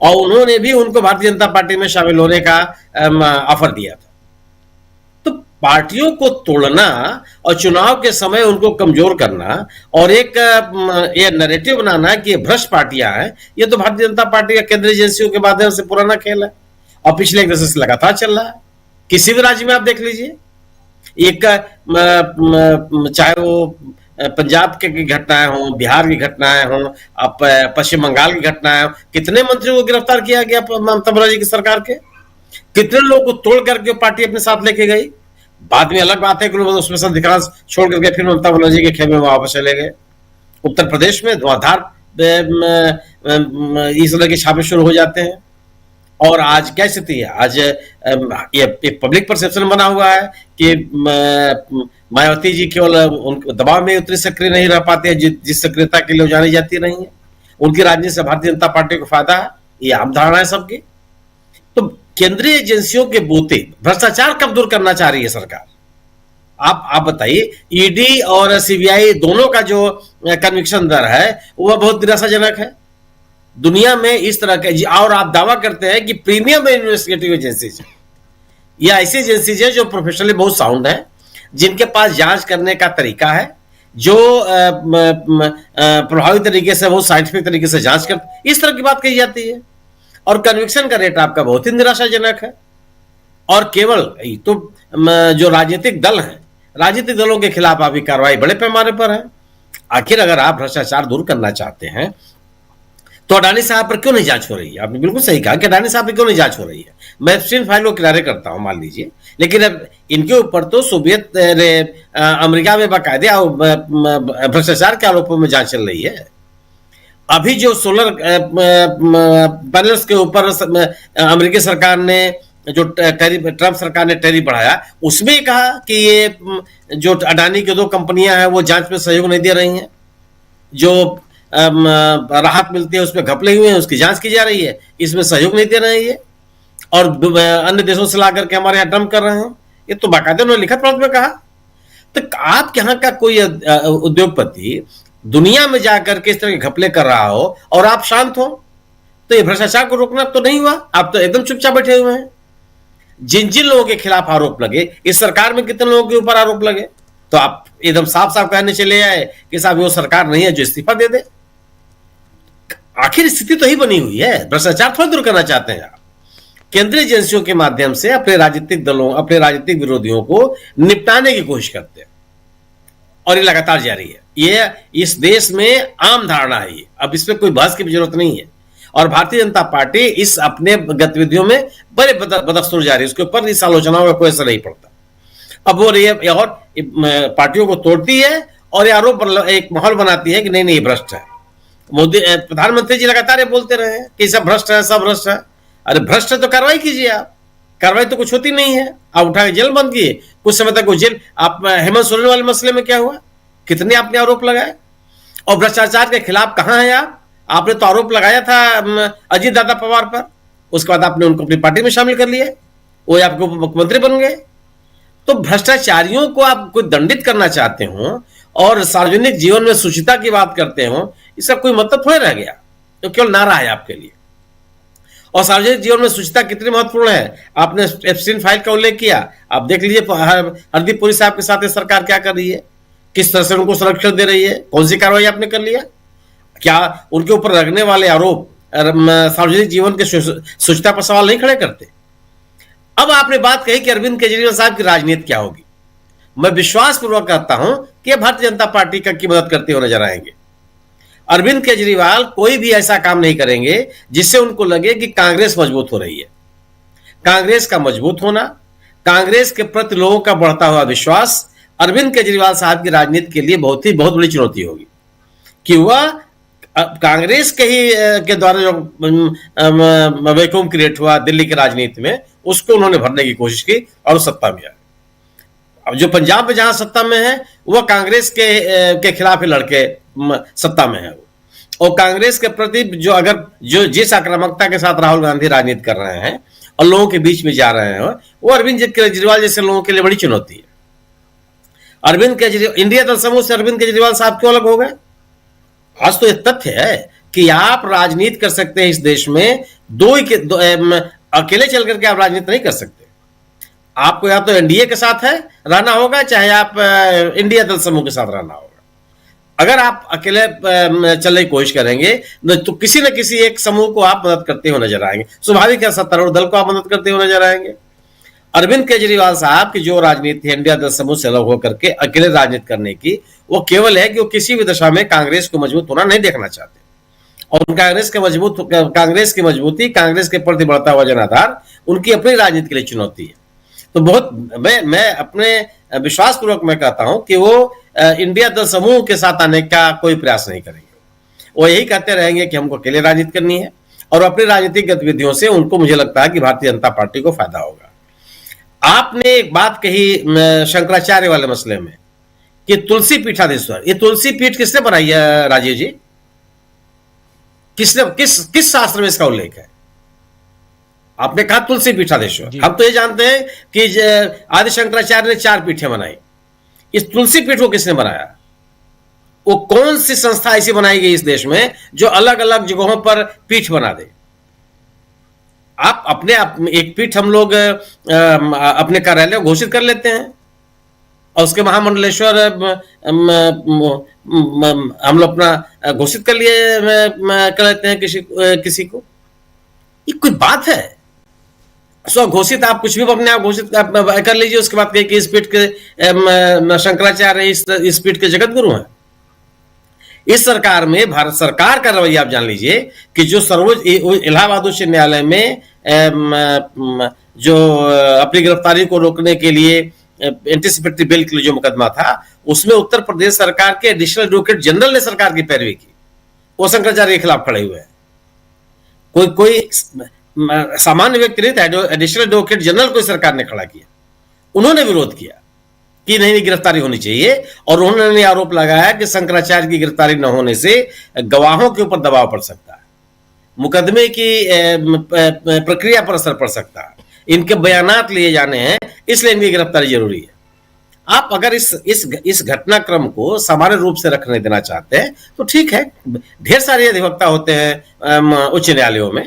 और उन्होंने भी उनको भारतीय जनता पार्टी में शामिल होने का ऑफर दिया था। तो पार्टियों को तोड़ना और चुनाव के समय उनको कमजोर करना और एक ये नैरेटिव बनाना कि ये भ्रष्ट पार्टियां हैं, ये तो भारतीय जनता पार्टी का केंद्रीय एजेंसियों के माध्यम से पुराना खेल है और पिछले एक दशक से लगातार चल रहा है। किसी भी राज्य में आप देख लीजिए, एक चाहे वो पंजाब की घटनाएं हों, बिहार की घटनाएं हों, पश्चिम बंगाल की घटनाएं हों, कितने मंत्रियों को गिरफ्तार किया गया ममता बनर्जी की सरकार के, कितने लोगों को तोड़ करके पार्टी अपने साथ लेके गई। बाद में अलग बात है कि लोग उसमें से अधिकांश छोड़ करके फिर ममता बनर्जी के खेमे में वापस चले गए। उत्तर प्रदेश में धुआंधार इस तरह के छापे शुरू हो जाते हैं। और आज क्या स्थिति है, आज ये पब्लिक परसेप्शन बना हुआ है कि मायावती जी केवल उनके दबाव में उतनी सक्रिय नहीं रह पाते हैं जिस सक्रियता के लिए जानी जाती नहीं है। उनकी राजनीति से भारतीय जनता पार्टी को फायदा है, ये आम धारणा है सबकी। तो केंद्रीय एजेंसियों के बूते भ्रष्टाचार कब दूर करना चाह रही है सरकार? आप बताइए। ईडी और सीबीआई दोनों का जो कन्विक्शन दर है वह बहुत निराशाजनक है दुनिया में इस तरह के। और आप दावा करते हैं कि प्रीमियम इन्वेस्टिगेटिव एजेंसीज, या ऐसी एजेंसीज है जो प्रोफेशनली बहुत साउंड है, जिनके पास जांच करने का तरीका है, जो प्रभावी तरीके से, वो साइंटिफिक तरीके से जांच करते, इस तरह की बात कही जाती है। और कन्विक्शन का रेट आपका बहुत ही निराशाजनक है। और केवल तो जो राजनीतिक दल हैं, राजनीतिक दलों के खिलाफ अभी कार्रवाई बड़े पैमाने पर है। आखिर अगर आप भ्रष्टाचार दूर करना चाहते हैं तो अडानी साहब पर क्यों नहीं जांच हो रही है? आपने बिल्कुल सही कहा कि अडानी साहब पर क्यों नहीं जांच हो रही है। मैं एप्स्टीन फाइल को किनारे करता हूं, मान लीजिए, लेकिन अब इनके ऊपर तो सोवियत अमेरिका में बाकायदे भ्रष्टाचार के आरोपों में जांच चल रही है। अभी जो सोलर पैनल्स के ऊपर अमेरिकी सरकार ने जो ट्रंप सरकार ने टैरिफ बढ़ाया, उसमें कहा कि ये जो अडानी की 2 कंपनियां हैं वो जांच में सहयोग नहीं दे रही हैं। जो राहत मिलती है, उस पर घपले हुए हैं, उसकी जांच की जा रही है, इसमें सहयोग नहीं दे रहे हैं ये, और अन्य देशों से ला करके हमारे यहाँ डंप कर रहे हैं। ये तो बाकायदा उन्होंने लिखित रूप में कहा। तो आप यहाँ का कोई उद्योगपति दुनिया में जाकर के इस तरह के घपले कर रहा हो और आप शांत हो, तो ये भ्रष्टाचार को रोकना तो नहीं हुआ। आप तो एकदम चुपचाप बैठे हुए हैं। जिन जिन लोगों के खिलाफ आरोप लगे, इस सरकार में कितने लोगों के ऊपर आरोप लगे, तो आप एकदम साफ साफ कहने चले आए कि साहब वो सरकार नहीं है जो इस्तीफा दे दे। आखिर स्थिति तो ही बनी हुई है, भ्रष्टाचार थोड़ा दूर करना चाहते हैं आप। केंद्रीय एजेंसियों के माध्यम से अपने राजनीतिक दलों, अपने राजनीतिक विरोधियों को निपटाने की कोशिश करते हैं, और ये लगातार जारी है। ये इस देश में आम धारणा है, अब इसमें कोई बहस की भी जरूरत नहीं है। और भारतीय जनता पार्टी इस अपने गतिविधियों में बड़े बदस्तूर जा रही है, उसके ऊपर इस आलोचनाओं का कोई असर नहीं पड़ता। अब वो ये और पार्टियों को तोड़ती है और ये आरोप एक माहौल बनाती है कि नहीं ये भ्रष्ट है। मोदी प्रधानमंत्री जी लगातार ये बोलते रहे कि सब भ्रष्ट है, सब भ्रष्ट है। अरे भ्रष्ट है तो कार्रवाई कीजिए आप। कार्रवाई तो कुछ होती नहीं है, आप उठा के जेल बंद किए। कुछ समय तक वो जेल, आप हेमंत सोरेन वाले मसले में क्या हुआ, कितने आपने आरोप लगाए, और भ्रष्टाचार के खिलाफ कहां है आप? आपने तो आरोप लगाया था अजीत दादा पवार पर, उसके बाद आपने उनको अपनी पार्टी में शामिल कर लिया, वो आपको मुख्यमंत्री बन गए। तो भ्रष्टाचारियों को आप कोई दंडित करना चाहते हो और सार्वजनिक जीवन में सुचिता की बात करते हो, इसका कोई मतलब थोड़ा रह गया, तो केवल नारा है आपके लिए। और सार्वजनिक जीवन में सुचिता कितनी महत्वपूर्ण है, आपने एप्स्टीन फाइल का उल्लेख किया। आप देख लीजिए हरदीप पुरी साहब के साथ ये सरकार क्या कर रही है, किस तरह से उनको संरक्षण दे रही है, कौन सी कार्रवाई आपने कर लिया? क्या उनके ऊपर लगने वाले आरोप सार्वजनिक जीवन के सुचिता पर सवाल नहीं खड़े करते? अब आपने बात कही कि अरविंद केजरीवाल साहब की राजनीति क्या होगी। मैं विश्वास पूर्वक कहता हूं कि भारतीय जनता पार्टी की मदद करते हुए नजर आएंगे। अरविंद केजरीवाल कोई भी ऐसा काम नहीं करेंगे जिससे उनको लगे कि कांग्रेस मजबूत हो रही है। कांग्रेस का मजबूत होना, कांग्रेस के प्रति लोगों का बढ़ता हुआ विश्वास अरविंद केजरीवाल साहब की राजनीति के लिए बहुत बड़ी चुनौती होगी, कि वह कांग्रेस के ही के द्वारा जो वैक्यूम क्रिएट हुआ दिल्ली की राजनीति में, उसको उन्होंने भरने की कोशिश की और सत्ता में आए। अब जो पंजाब में जहां सत्ता में है वह कांग्रेस के खिलाफ ही लड़के सत्ता में है, और कांग्रेस के प्रति जो जिस आक्रामकता के साथ राहुल गांधी राजनीति कर रहे हैं और लोगों के बीच में जा रहे हैं, वो अरविंद केजरीवाल जैसे लोगों के लिए बड़ी चुनौती है। अरविंद केजरीवाल, इंडिया दल समूह से अरविंद केजरीवाल साहब क्यों अलग हो गए? आज तो यह तथ्य है कि आप राजनीति कर सकते हैं इस देश में, अकेले चल करके आप राजनीति नहीं कर सकते। आपको या तो एनडीए के साथ रहना होगा, चाहे आप इंडिया दल समूह के साथ रहना होगा। अगर आप अकेले चलने की कोशिश करेंगे तो किसी न किसी एक समूह को आप मदद करते हुए नजर आएंगे। स्वाभाविक है, सत्तारूढ़ दल को आप मदद करते हुए नजर आएंगे। अरविंद केजरीवाल साहब की जो राजनीति है इंडिया दल समूह से अलग होकर के अकेले राजनीति करने की, वो केवल है कि वो किसी भी दशा में कांग्रेस को मजबूत होना नहीं देखना चाहते, और कांग्रेस की मजबूती, कांग्रेस के प्रति बढ़ता हुआ जनाधार उनकी अपनी राजनीति के लिए चुनौती है। तो मैं अपने विश्वास पूर्वक मैं कहता हूं कि वो इंडिया दल समूह के साथ आने का कोई प्रयास नहीं करेंगे। वो यही कहते रहेंगे कि हमको अकेले राजनीति करनी है, और अपनी राजनीतिक गतिविधियों से उनको, मुझे लगता है कि भारतीय जनता पार्टी को फायदा होगा। आपने एक बात कही शंकराचार्य वाले मसले में कि तुलसी पीठाधीश्वर, ये तुलसी पीठ किसने बनाई है राजीव जी? किस शास्त्र में इसका उल्लेख है? आपने कहा तुलसी पीठाधीश्वर। हम तो ये जानते हैं कि आदि शंकराचार्य ने 4 पीठें बनाई। इस तुलसी पीठ को किसने बनाया? वो कौन सी संस्था ऐसी बनाई गई इस देश में जो अलग अलग जगहों पर पीठ बना दे? आप अपने एक पीठ हम लोग अपने कार्यालय घोषित कर लेते हैं, और उसके महामंडलेश्वर हम लोग अपना घोषित कर लेते हैं किसी को। ये कोई बात है? घोषित आप कुछ भी अपने आप घोषित कर लीजिए, उसके बाद कहिए कि इस पीठ के शंकराचार्य इस पीठ के जगत गुरु हैं। इस सरकार में, भारत सरकार का रवैया आप जान लीजिए कि जो सर्वोच्च इलाहाबाद उच्च न्यायालय में जो अपनी गिरफ्तारी को रोकने के लिए एंटीसिपेटरी बेल के लिए जो मुकदमा था, उसमें उत्तर प्रदेश सरकार के एडिशनल एडवोकेट जनरल ने सरकार की पैरवी की। वो शंकराचार्य के खिलाफ खड़े हुए हैं। कोई सामान्य व्यक्ति नहीं था, एडिशनल एडवोकेट जनरल को सरकार ने खड़ा किया, उन्होंने विरोध किया कि नहीं गिरफ्तारी होनी चाहिए, और उन्होंने आरोप लगाया कि शंकराचार्य की गिरफ्तारी न होने से गवाहों के ऊपर दबाव पड़ सकता है, मुकदमे की प्रक्रिया पर असर पड़ सकता है, इनके बयानात लिए जाने हैं, इसलिए इनकी गिरफ्तारी जरूरी है। आप अगर इस घटनाक्रम को सामान्य रूप से रखने देना चाहते हैं तो ठीक है, ढेर सारे अधिवक्ता होते हैं उच्च न्यायालयों में,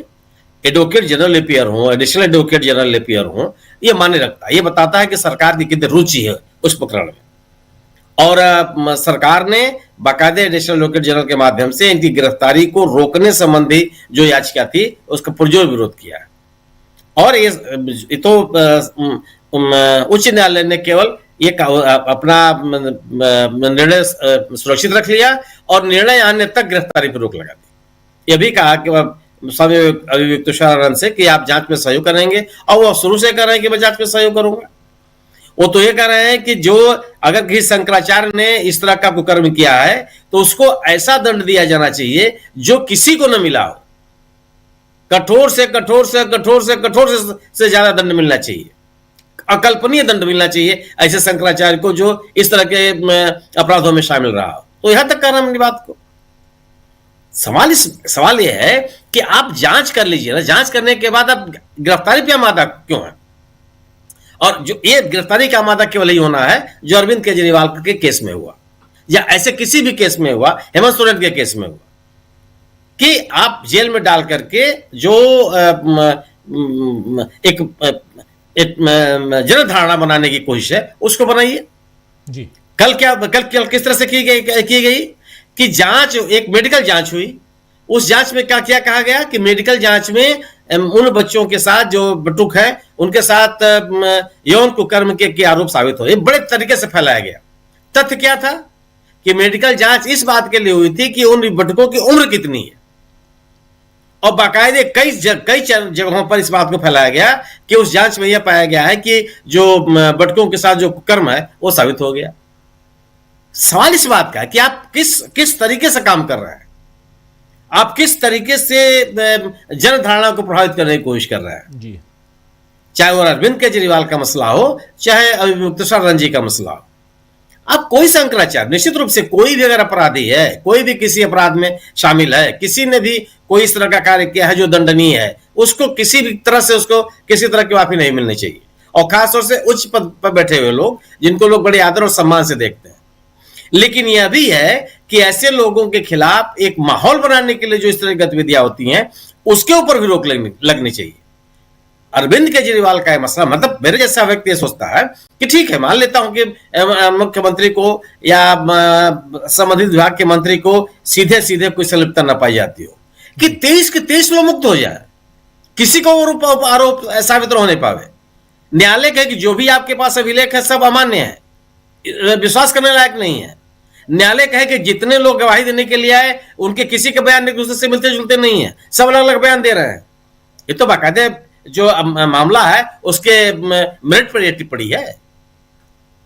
एडवोकेट जनरल एपियर हो, एडिशनल एडवोकेट जनरल एपियर हो, ये मान्य रखता है, ये बताता है कि सरकार की कितनी रुचि है उस प्रकरण में, और सरकार ने बाकायदे एडिशनल एडवोकेट जनरल के माध्यम से इनकी गिरफ्तारी को रोकने संबंधी जो याचिका थी उसका पुरजोर विरोध किया है। और ये तो उच्च न्यायालय ने केवल ये अपना निर्णय सुरक्षित रख लिया और निर्णय आने तक गिरफ्तारी पर रोक लगा दी। यह भी कहा कि स्वामी अभियुक्त तुषारानंद से कि आप जांच में सहयोग करेंगे, और वो शुरू से कर रहे हैं कि मैं जांच में सहयोग करूंगा। वो तो ये कह रहे हैं कि जो अगर किसी शंकराचार्य ने इस तरह का कुकर्म किया है तो उसको ऐसा दंड दिया जाना चाहिए जो किसी को न मिला हो, कठोर से कठोर से कठोर से कठोर से ज्यादा दंड मिलना चाहिए, अकल्पनीय दंड मिलना चाहिए ऐसे शंकराचार्य को जो इस तरह के अपराधों में शामिल रहा हो। तो यहां तक कहना अपनी बात को, सवाल यह है कि आप जांच कर लीजिए ना, जांच करने के बाद आप गिरफ्तारी पे आमादा क्यों है? और जो ये गिरफ्तारी का आमादा केवल ही होना है जो अरविंद केजरीवाल के केस में हुआ, या ऐसे किसी भी केस में हुआ, हेमंत सोरेन के केस में हुआ, कि आप जेल में डाल करके जो एक जनधारणा बनाने की कोशिश है उसको बनाइए। जी, कल किस तरह से की गई कि जांच, एक मेडिकल जांच हुई, उस जांच में क्या कहा गया कि मेडिकल जांच में उन बच्चों के साथ जो बटुक है उनके साथ यौन कुकर्म के आरोप साबित हुए। बड़े तरीके से फैलाया गया। तथ्य क्या था कि मेडिकल जांच इस बात के लिए हुई थी कि उन बटुकों की उम्र कितनी है, और बाकायदे कई जगहों पर इस बात को फैलाया गया कि उस जांच में यह पाया गया है कि जो बटुकों के साथ जो कुकर्म है वो साबित हो गया। सवाल इस बात का है कि आप किस तरीके से काम कर रहे हैं, आप किस तरीके से जनधारणा को प्रभावित करने की कोशिश कर रहे हैं। जी, चाहे वो अरविंद केजरीवाल का मसला हो, चाहे अभियुक्त तुषारानंद जी का मसला हो, आप कोई शंकराचार्य, निश्चित रूप से कोई भी अगर अपराधी है, कोई भी किसी अपराध में शामिल है, किसी ने भी कोई इस तरह का कार्य किया है जो दंडनीय है, उसको किसी भी तरह से उसको किसी तरह की माफी नहीं मिलनी चाहिए। और खासतौर से उच्च पद पर बैठे हुए लोग जिनको लोग बड़े आदर और सम्मान से देखते हैं। लेकिन यह भी है कि ऐसे लोगों के खिलाफ एक माहौल बनाने के लिए जो इस तरह की गतिविधियां होती हैं उसके ऊपर भी रोक लगनी चाहिए। अरविंद केजरीवाल का मसला, मतलब मेरे जैसा व्यक्ति ये सोचता है कि ठीक है, मान लेता हूं कि मुख्यमंत्री को या संबंधित विभाग के मंत्री को सीधे सीधे कोई संलिप्तता न पाई जाती हो, कि 23 के 23 लोग मुक्त हो जाए, किसी को आरोप साबित न होने पावे। न्यायालय कहे कि जो भी आपके पास अभिलेख है सब अमान्य है, विश्वास करने लायक नहीं है। न्यायालय कहे कि जितने लोग गवाही देने के लिए आए उनके किसी के बयान एक दूसरे से मिलते जुलते नहीं है, सब अलग अलग बयान दे रहे हैं। ये तो बाकायदे जो मामला है उसके मेरिट पर यह टिप्पणी है।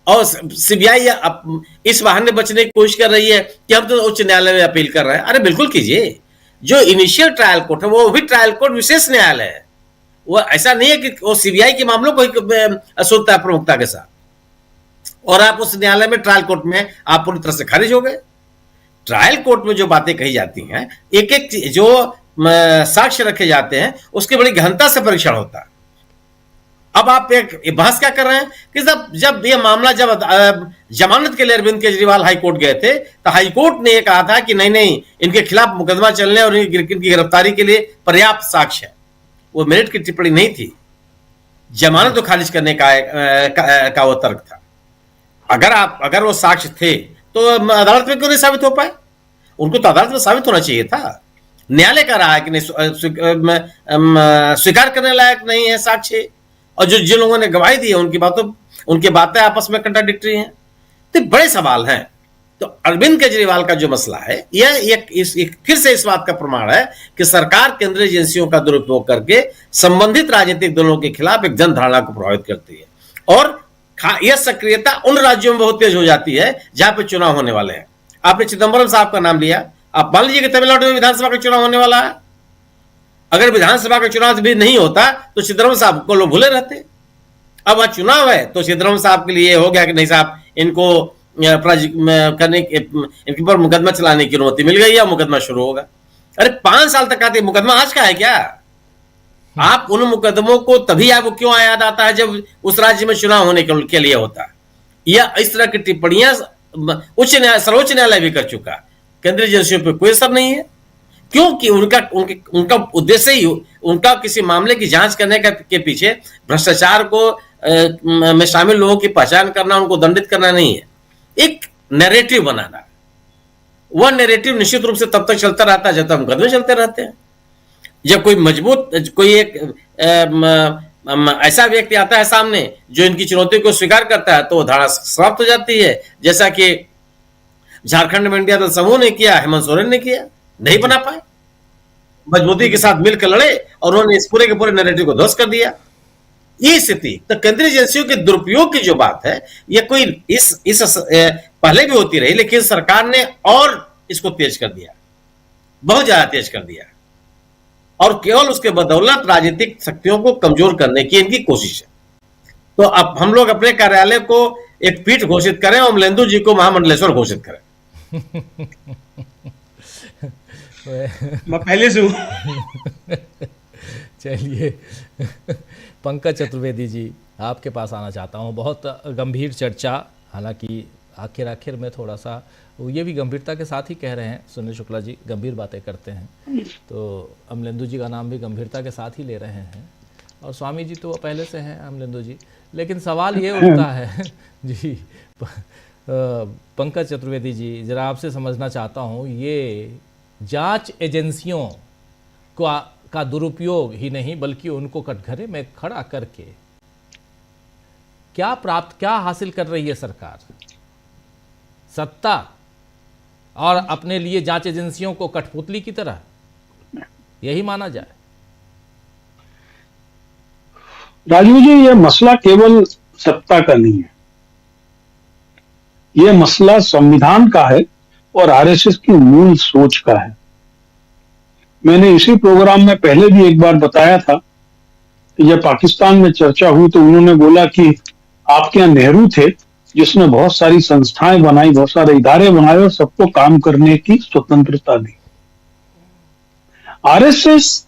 और सीबीआई इस बहाने बचने की कोशिश कर रही है कि हम तो उच्च न्यायालय में अपील कर रहे हैं। अरे बिल्कुल कीजिए, जो इनिशियल ट्रायल कोर्ट है वो भी ट्रायल कोर्ट विशेष न्यायालय है, वो ऐसा नहीं है कि वो सीबीआई के मामलों को सुनता है प्रमुखता के साथ, और आप उस न्यायालय में ट्रायल कोर्ट में आप पूरी तरह से खारिज हो गए। ट्रायल कोर्ट में जो बातें कही जाती हैं, एक एक जो साक्ष्य रखे जाते हैं उसकी बड़ी गहनता से परीक्षण होता है। अब आप एक बहस क्या कर रहे हैं कि जब ये मामला जब जमानत के लिए अरविंद केजरीवाल हाईकोर्ट गए थे तो हाईकोर्ट ने यह कहा था कि नहीं इनके खिलाफ मुकदमा चलने और इनकी गिरफ्तारी के लिए पर्याप्त साक्ष्य है। वो मेरिट की टिप्पणी नहीं थी, जमानत को खारिज करने का वो तर्क था। अगर वो साक्ष्य थे तो अदालत में क्यों नहीं साबित हो पाए? उनको तो अदालत में साबित होना चाहिए था। न्यायालय कह रहा है कि नहीं, स्वीकार करने लायक नहीं है साक्ष्य, और जिन लोगों ने गवाही दी है उनकी बातें आपस में कंट्राडिक्टरी हैं। तो बड़े सवाल हैं। तो अरविंद केजरीवाल का जो मसला है यह फिर से इस बात का प्रमाण है कि सरकार केंद्रीय एजेंसियों का दुरुपयोग करके संबंधित राजनीतिक दलों के खिलाफ एक जनधारणा को प्रभावित करती है, और यह सक्रियता उन राज्यों में बहुत तेज हो जाती है जहां पे चुनाव होने वाले हैं। आपने चिदंबरम साहब का नाम लिया, आप मान लीजिए कि तमिलनाडु में विधानसभा का चुनाव होने वाला है। अगर विधानसभा का चुनाव भी नहीं होता तो चिदंबरम साहब को लोग भूले रहते, अब वह चुनाव है तो सिद्धरामैया साहब के लिए हो गया कि नहीं साहब इनको करने इनके ऊपर मुकदमा चलाने की अनुमति मिल गई है, मुकदमा शुरू होगा। अरे 5 साल तक आते मुकदमा आज का है क्या? आप उन मुकदमों को तभी आपको क्यों याद आता है जब उस राज्य में चुनाव होने के लिए होता है? या इस तरह की टिप्पणियां सर्वोच्च न्यायालय भी कर चुका। केंद्रीय एजेंसियों पर कोई असर नहीं है, क्योंकि उनका उद्देश्य ही उनका किसी मामले की जांच करने के पीछे भ्रष्टाचार को में शामिल लोगों की पहचान करना, उनको दंडित करना नहीं है, एक नैरेटिव बनाना। वह नैरेटिव निश्चित रूप से तब तक चलता रहता है जब तक मुकदमे चलते रहते हैं। जब कोई मजबूत कोई एक ऐसा व्यक्ति आता है सामने जो इनकी चुनौती को स्वीकार करता है तो धारा समाप्त हो जाती है, जैसा कि झारखंड में इंडिया दल समूह ने किया, हेमंत सोरेन ने किया, नहीं बना पाए, मजबूती के साथ मिलकर लड़े और उन्होंने इस पूरे के पूरे नैरेटिव को ध्वस्त कर दिया। ये स्थिति तो केंद्रीय एजेंसियों के दुरुपयोग की जो बात है, ये कोई इस पहले भी होती रही, लेकिन सरकार ने और इसको तेज कर दिया, बहुत ज्यादा तेज कर दिया, और केवल उसके बदौलत राजनीतिक शक्तियों को कमजोर करने की इनकी कोशिश है। तो अब हम लोग अपने कार्यालय को एक पीठ घोषित करें और अमलेंदु जी को महामंडलेश्वर घोषित करें। मैं पहले से हूं। चलिए पंकज चतुर्वेदी जी, आपके पास आना चाहता हूं। बहुत गंभीर चर्चा, हालांकि आखिर में थोड़ा सा ये भी गंभीरता के साथ ही कह रहे हैं, सुनील शुक्ला जी गंभीर बातें करते हैं, तो अमलेंदु जी का नाम भी गंभीरता के साथ ही ले रहे हैं, और स्वामी जी तो पहले से हैं अमलेंदु जी। लेकिन सवाल ये उठता है जी, पंकज चतुर्वेदी जी, जरा आपसे समझना चाहता हूँ, ये जांच एजेंसियों का दुरुपयोग ही नहीं बल्कि उनको कटघरे में खड़ा करके क्या हासिल कर रही है सरकार? सत्ता और अपने लिए जांच एजेंसियों को कठपुतली की तरह, यही माना जाए? राजीव जी, ये मसला केवल सत्ता का नहीं है, ये मसला संविधान का है और आरएसएस की मूल सोच का है। मैंने इसी प्रोग्राम में पहले भी एक बार बताया था कि जब पाकिस्तान में चर्चा हुई तो उन्होंने बोला कि आपके यहाँ नेहरू थे जिसने बहुत सारी संस्थाएं बनाई, बहुत सारे इदारे बनाए और सबको काम करने की स्वतंत्रता दी। आरएसएस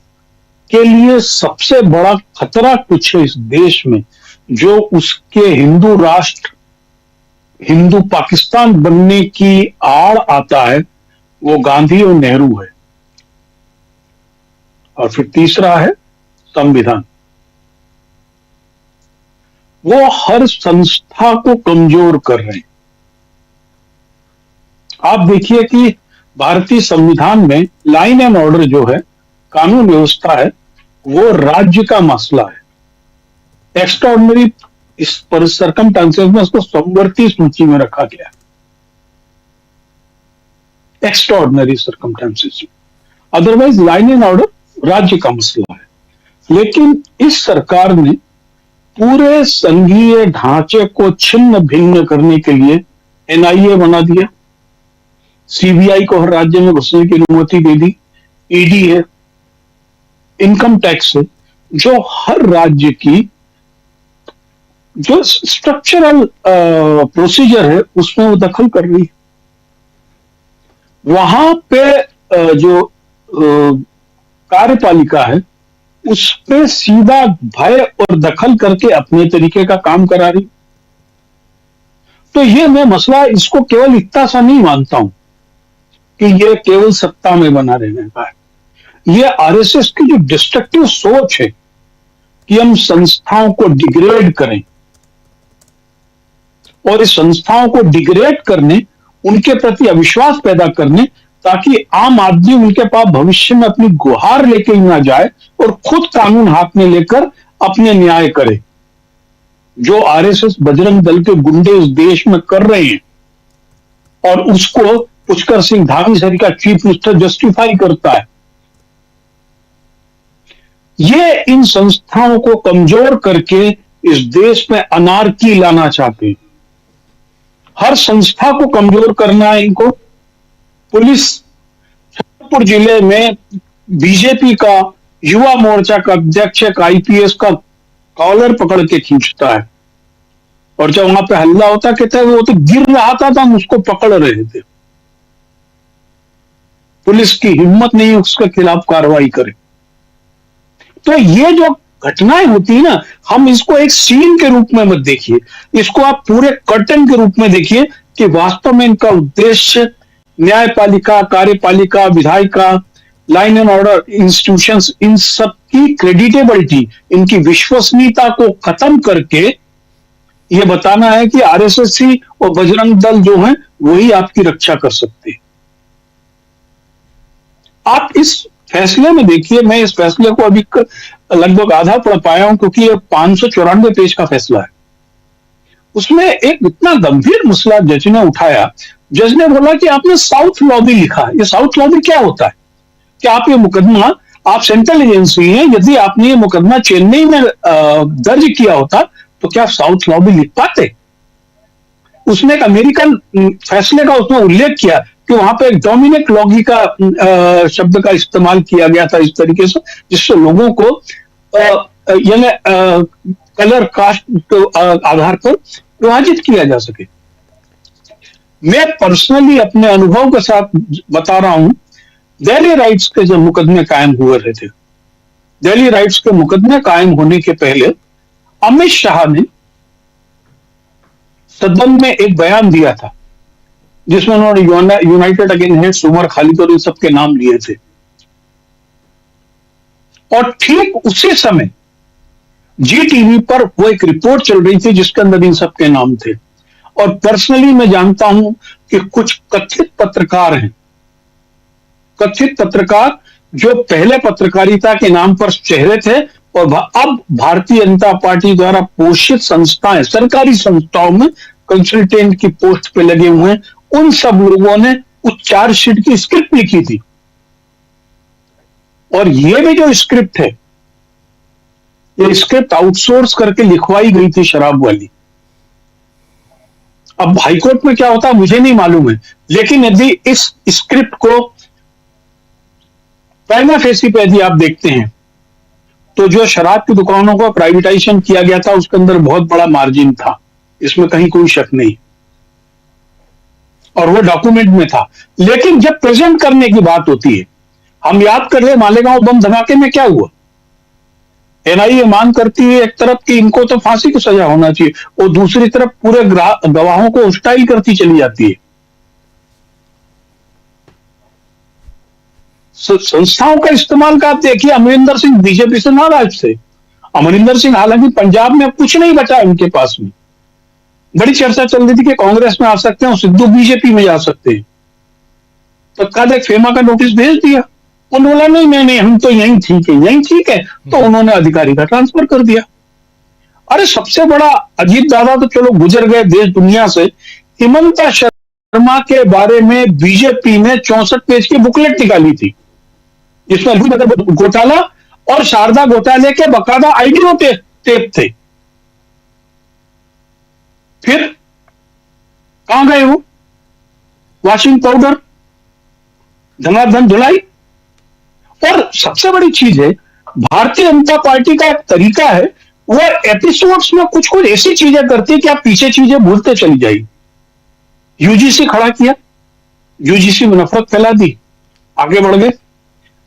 के लिए सबसे बड़ा खतरा कुछ है इस देश में, जो उसके हिंदू राष्ट्र, हिंदू पाकिस्तान बनने की आड़ आता है, वो गांधी और नेहरू है। और फिर तीसरा है संविधान। वो हर संस्था को कमजोर कर रहे हैं। आप देखिए कि भारतीय संविधान में लाइन एंड ऑर्डर जो है, कानून व्यवस्था है, वो राज्य का मसला है। एक्स्ट्राऑर्डिनरी इस पर सर्कमस्टांसेस में उसको समवर्ती सूची में रखा गया। Extraordinary circumstances, otherwise line and order राज्य का मसला है। लेकिन इस सरकार ने पूरे संघीय ढांचे को छिन्न भिन्न करने के लिए एनआईए बना दिया, सीबीआई को हर राज्य में घुसने की अनुमति दे दी, ईडी है, इनकम टैक्स है, जो हर राज्य की जो स्ट्रक्चरल प्रोसीजर है उसमें वो दखल कर रही है। वहां पे जो कार्यपालिका है उस पे सीधा भय और दखल करके अपने तरीके का काम करा रही। तो ये मैं मसला इसको केवल इतना सा नहीं मानता हूं कि ये केवल सत्ता में बना रहने का है। ये आरएसएस की जो डिस्ट्रक्टिव सोच है कि हम संस्थाओं को डिग्रेड करें, और इस संस्थाओं को डिग्रेड करने, उनके प्रति अविश्वास पैदा करने, ताकि आम आदमी उनके पास भविष्य में अपनी गुहार लेके ही ना जाए और खुद कानून हाथ में लेकर अपने न्याय करे, जो आरएसएस बजरंग दल के गुंडे इस देश में कर रहे हैं। और उसको पुष्कर सिंह धामी सर का चीफ मिनिस्टर जस्टिफाई करता है। ये इन संस्थाओं को कमजोर करके इस देश में अनार्की लाना चाहते हैं। हर संस्था को कमजोर करना है इनको। पुलिस, छतरपुर जिले में बीजेपी का युवा मोर्चा का अध्यक्ष, एक आईपीएस का कॉलर पकड़ के खींचता है, और जब वहां पे हल्ला होता कहता है वो तो गिर रहा था तो हम उसको पकड़ रहे थे, पुलिस की हिम्मत नहीं उसके खिलाफ कार्रवाई करे। तो ये जो घटनाएं होती है ना, हम इसको एक सीन के रूप में मत देखिए, इसको आप पूरे कर्टन के रूप में देखिए कि वास्तव में इनका उद्देश्य न्यायपालिका, कार्यपालिका, विधायिका, लाइन एंड ऑर्डर इंस्टीट्यूशंस, इन सब की क्रेडिटेबिलिटी, इनकी विश्वसनीयता को खत्म करके ये बताना है कि आरएसएस और बजरंग दल जो हैं वही आपकी रक्षा कर सकते हैं। आप इस फैसले में देखिए, मैं इस फैसले को अभी लगभग आधा पढ़ पाया हूं क्योंकि ये 594 पेज का फैसला है। उसमें एक इतना गंभीर मसला जज ने उठाया। जज ने बोला कि आपने साउथ लॉबी लिखा है। ये साउथ लॉबी क्या होता है? कि आप ये मुकदमा, आप सेंट्रल एजेंसी हैं, यदि आपने ये मुकदमा चेन्नई में दर्ज किया होता तो क्या साउथ लॉबी लिख पाते? उसने एक अमेरिकन फैसले का उसमें उल्लेख किया कि वहां पे एक डोमिनिक लॉगी का शब्द का इस्तेमाल किया गया था इस तरीके से जिससे लोगों को यानी कलर कास्ट आधार पर विभाजित किया जा सके। मैं पर्सनली अपने अनुभव के साथ बता रहा हूं, दिल्ली राइट्स के जब मुकदमे कायम हुए रहे थे, दिल्ली राइट्स के मुकदमे कायम होने के पहले अमित शाह ने सदन में एक बयान दिया था जिसमें उन्होंने यूनाइटेड अगेंस्ट उमर खालिद और इन सबके नाम लिए थे। और ठीक उसी समय जी टीवी पर वो एक रिपोर्ट चल रही थी जिसके अंदर इन सबके नाम थे। और पर्सनली मैं जानता हूं कि कुछ कथित पत्रकार हैं, कथित पत्रकार जो पहले पत्रकारिता के नाम पर चेहरे थे और अब भारतीय जनता पार्टी द्वारा पोषित संस्थाएं, सरकारी संस्थाओं में कंसल्टेंट की पोस्ट पे लगे हुए हैं, उन सब लोगों ने उस चार्जशीट की स्क्रिप्ट लिखी थी। और ये भी जो स्क्रिप्ट है, ये स्क्रिप्ट आउटसोर्स करके लिखवाई गई थी शराब वाली। अब हाईकोर्ट में क्या होता है मुझे नहीं मालूम है, लेकिन यदि इस स्क्रिप्ट को प्राइमा फेसी पे यदि आप देखते हैं तो जो शराब की दुकानों को प्राइवेटाइजेशन किया गया था उसके अंदर बहुत बड़ा मार्जिन था, इसमें कहीं कोई शक नहीं, और वो डॉक्यूमेंट में था। लेकिन जब प्रेजेंट करने की बात होती है, हम याद कर ले मालेगांव बम धमाके में क्या हुआ। एनआईए मांग करती है एक तरफ कि इनको तो फांसी की सजा होना चाहिए और दूसरी तरफ पूरे गवाहों को हॉस्टाइल करती चली जाती है। संस्थाओं का इस्तेमाल का आप देखिए, अमरिंदर सिंह बीजेपी से नाराज थे। अमरिंदर सिंह हालांकि पंजाब में अब कुछ नहीं बचा उनके पास में, बड़ी चर्चा चल रही थी कि कांग्रेस में आ सकते हैं और सिद्धू बीजेपी में जा सकते हैं। तत्काल एक फेमा का नोटिस भेज दिया, उन्होंने बोला नहीं हम तो यही ठीक है, यही ठीक है, तो उन्होंने अधिकारी का ट्रांसफर कर दिया। अरे सबसे बड़ा, अजीत दादा तो चलो गुजर गए देश दुनिया से, हिमंता शर्मा के बारे में बीजेपी ने 64 पेज की बुकलेट निकाली थी जिसमें लूट घोटाला और शारदा घोटाले के बकायदा आइडियो टेप थे। फिर कहां गए वो? वॉशिंग पाउडर, धनाधन धुलाई। और सबसे बड़ी चीज है, भारतीय जनता पार्टी का एक तरीका है, वो एपिसोड्स में कुछ कुछ ऐसी चीजें करती है कि आप पीछे चीजें भूलते चली जाएगी। यूजीसी खड़ा किया, यूजीसी में नफरत फैला दी, आगे बढ़ गए।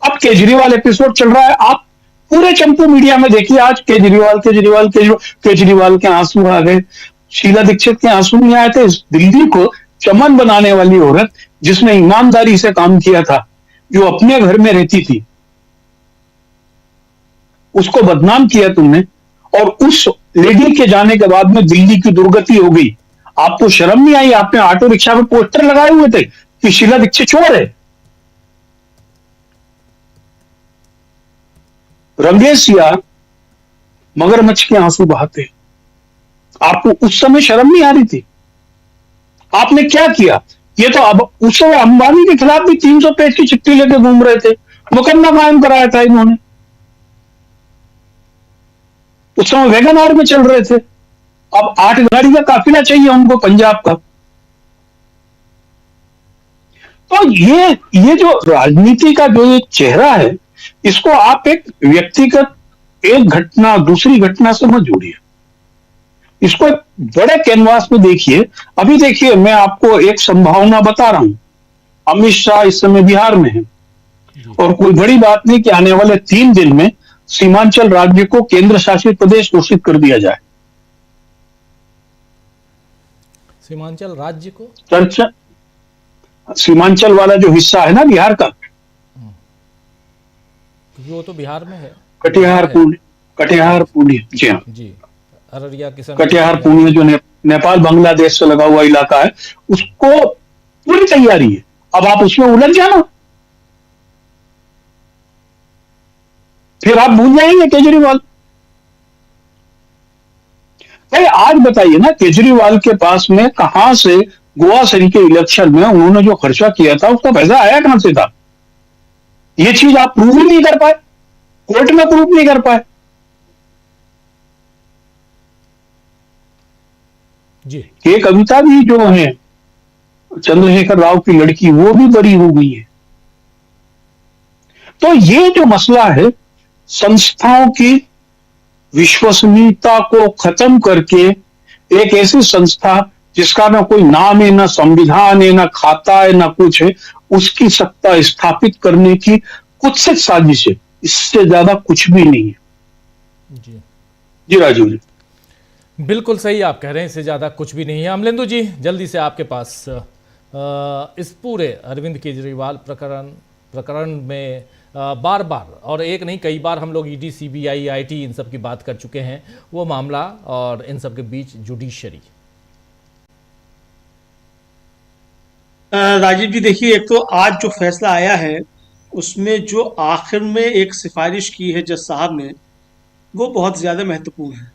अब केजरीवाल एपिसोड चल रहा है, आप पूरे चंपू मीडिया में देखिए, आज केजरीवाल के आंसू आ गए, शीला दीक्षित के आंसू नहीं आए थे। दिल्ली को चमन बनाने वाली औरत जिसने ईमानदारी से काम किया था, जो अपने घर में रहती थी, उसको बदनाम किया तुमने, और उस लेडी के जाने के बाद में दिल्ली की दुर्गति हो गई। आपको शर्म नहीं आई? आपने ऑटो रिक्शा में पोस्टर लगाए हुए थे कि शीला दीक्षित चोर है। रंगेश यार मगरमच्छ के आंसू बहाते, आपको उस समय शर्म नहीं आ रही थी? आपने क्या किया? ये तो अब उस समय अंबानी के खिलाफ भी 300 पेज की चिट्ठी लेकर घूम रहे थे, मुकदमा कायम कराया था इन्होंने। उस समय वैगन आर में चल रहे थे, अब 8 गाड़ी का काफिला चाहिए उनको पंजाब का। तो ये जो राजनीति का जो एक चेहरा है, इसको आप एक व्यक्तिगत एक घटना दूसरी घटना से मत जोड़िए, इसको एक बड़े कैनवास में देखिए। अभी देखिए, मैं आपको एक संभावना बता रहा हूं, अमित शाह इस समय बिहार में है और कोई बड़ी बात नहीं कि आने वाले 3 दिन में सीमांचल राज्य को केंद्र शासित प्रदेश घोषित कर दिया जाए। सीमांचल राज्य को चर्चा, सीमांचल वाला जो हिस्सा है ना बिहार का, वो तो बिहार में है, कटिहार पूर्णिया, जी हाँ जी, अररिया किसान, कटिहार पूर्णिया जो नेपाल बांग्लादेश से लगा हुआ इलाका है, उसको पूरी तैयारी है। अब आप उसमें उलझ जाना, फिर आप भूल जाएंगे केजरीवाल। भाई आज बताइए ना, केजरीवाल के पास में कहां से गोवा शरी के इलेक्शन में उन्होंने जो खर्चा किया था उसका पैसा आया कहां से था? ये चीज आप प्रूव ही नहीं कर पाए, कोर्ट में प्रूव नहीं कर पाए जी। ये कविता भी जो है चंद्रशेखर राव की लड़की, वो भी बरी हो गई है। तो ये जो मसला है, संस्थाओं की विश्वसनीयता को खत्म करके एक ऐसी संस्था जिसका ना कोई नाम है, ना संविधान है, ना खाता है, ना कुछ है, उसकी सत्ता स्थापित करने की कुत्सित साजिश है, इससे ज्यादा कुछ भी नहीं है। जी राजीव जी, बिल्कुल सही आप कह रहे हैं, इससे ज़्यादा कुछ भी नहीं है। अमलेंदु जी, जल्दी से आपके पास इस पूरे अरविंद केजरीवाल प्रकरण में बार बार, और एक नहीं कई बार हम लोग ईडी, सीबीआई, आईटी इन सब की बात कर चुके हैं, वो मामला और इन सब के बीच जुडिशरी। राजीव जी देखिए, एक तो आज जो फैसला आया है उसमें जो आखिर में एक सिफारिश की है जज साहब ने, वो बहुत ज़्यादा महत्वपूर्ण है।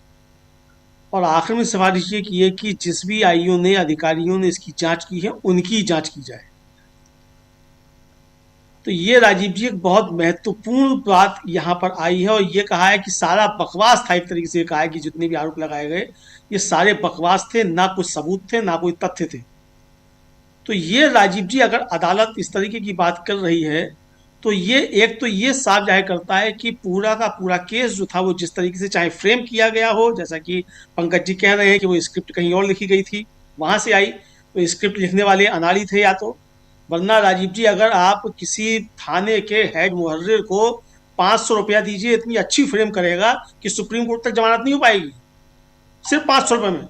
और आखिर में सिफारिश ये की है कि जिस भी आईओ ने, अधिकारियों ने इसकी जांच की है, उनकी जांच की जाए। तो ये राजीव जी एक बहुत महत्वपूर्ण बात यहाँ पर आई है, और ये कहा है कि सारा बकवास था, एक तरीके से कहा है कि जितने भी आरोप लगाए गए ये सारे बकवास थे, ना कुछ सबूत थे, ना कोई तथ्य थे। तो ये राजीव जी, अगर अदालत इस तरीके की बात कर रही है तो ये एक तो ये साफ जाहिर करता है कि पूरा का पूरा केस जो था वो जिस तरीके से चाहे फ्रेम किया गया हो, जैसा कि पंकज जी कह रहे हैं कि वो स्क्रिप्ट कहीं और लिखी गई थी, वहां से आई, तो स्क्रिप्ट लिखने वाले अनाड़ी थे या तो, वरना राजीव जी अगर आप किसी थाने के हेड मुहर्रिर को 500 रुपया दीजिए, इतनी अच्छी फ्रेम करेगा कि सुप्रीम कोर्ट तक जमानत नहीं हो पाएगी, सिर्फ 500 रुपये में।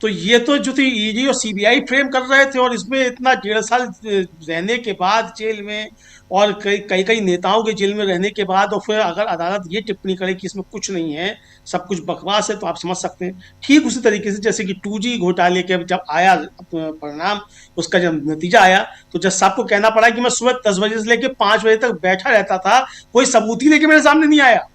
तो ये तो जो थी ईडी और सीबीआई फ्रेम कर रहे थे, और इसमें इतना 1.5 साल रहने के बाद जेल में, और कई नेताओं के जेल में रहने के बाद, और फिर अगर अदालत ये टिप्पणी करे कि इसमें कुछ नहीं है, सब कुछ बकवास है, तो आप समझ सकते हैं। ठीक उसी तरीके से जैसे कि 2G घोटाले के जब आया परिणाम, उसका जब नतीजा आया, तो जज साहब को कहना पड़ा कि मैं सुबह 10 बजे से लेकर 5 बजे तक बैठा रहता था, कोई सबूत ही लेके मेरे सामने नहीं आया।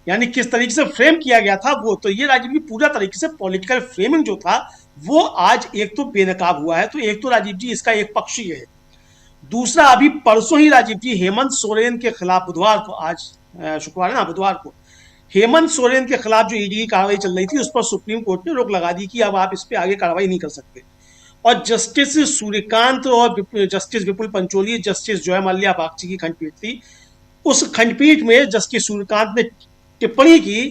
यानी किस तरीके से फ्रेम किया गया था वो, तो ये राजीव जी पूरा तरीके से पॉलिटिकल फ्रेमिंग जो था वो आज एक तो बेनकाब हुआ है। तो एक तो राजीव जी इसका एक पक्ष ही है। दूसरा, अभी परसों ही राजीव जी हेमंत सोरेन के खिलाफ, बुधवार को, आज शुक्रवार है ना, बुधवार को हेमंत सोरेन के खिलाफ जो ईडी की कार्रवाई चल रही थी, उस पर सुप्रीम कोर्ट ने रोक लगा दी कि अब आप इस पर आगे कार्रवाई नहीं कर सकते। और जस्टिस सूर्यकांत और जस्टिस विपुल पंचोली, जस्टिस जय मल्ल्या बागची की खंडपीठ थी, उस खंडपीठ में जस्टिस सूर्यकांत ने टिप्पणी की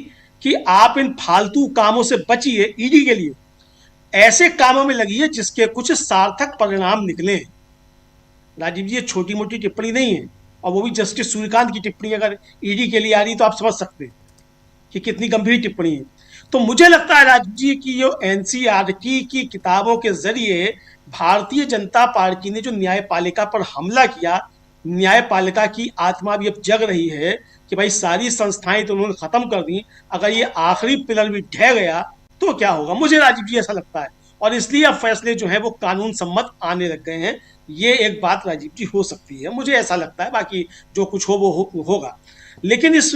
कि आप इन फालतू कामों से बचिए, ईडी के लिए ऐसे कामों में लगिए जिसके कुछ सार्थक परिणाम निकले। राजीव जी ये छोटी मोटी टिप्पणी नहीं है, और वो भी जस्टिस सूर्यकांत की टिप्पणी अगर ईडी के लिए आ रही तो आप समझ सकते हैं कि कितनी गंभीर टिप्पणी है। तो मुझे लगता है राजीव जी की जो एनसीईआरटी की किताबों के जरिए भारतीय जनता पार्टी ने जो न्यायपालिका पर हमला किया, न्यायपालिका की आत्मा भी अब जग रही है कि भाई सारी संस्थाएं तो उन्होंने खत्म कर दी, अगर ये आखिरी पिलर भी ढह गया तो क्या होगा, मुझे राजीव जी ऐसा लगता है। और इसलिए अब फैसले जो है वो कानून सम्मत आने लग गए हैं। ये एक बात राजीव जी हो सकती है, मुझे ऐसा लगता है, बाकी जो कुछ हो वो होगा। लेकिन इस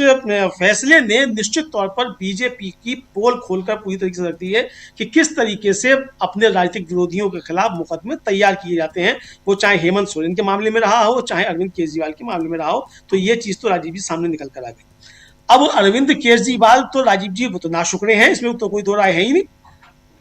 फैसले ने निश्चित तौर पर बीजेपी की पोल खोलकर पूरी तरीके से रखती है कि किस तरीके से अपने राजनीतिक विरोधियों के खिलाफ मुकदमे तैयार किए जाते हैं, वो चाहे हेमंत सोरेन के मामले में रहा हो, चाहे अरविंद केजरीवाल के मामले में रहा हो। तो ये चीज तो राजीव जी सामने निकल कर आ गई। अब अरविंद केजरीवाल तो राजीव जी वो तो नाशुक्रे हैं, इसमें तो कोई दो राय है ही नहीं।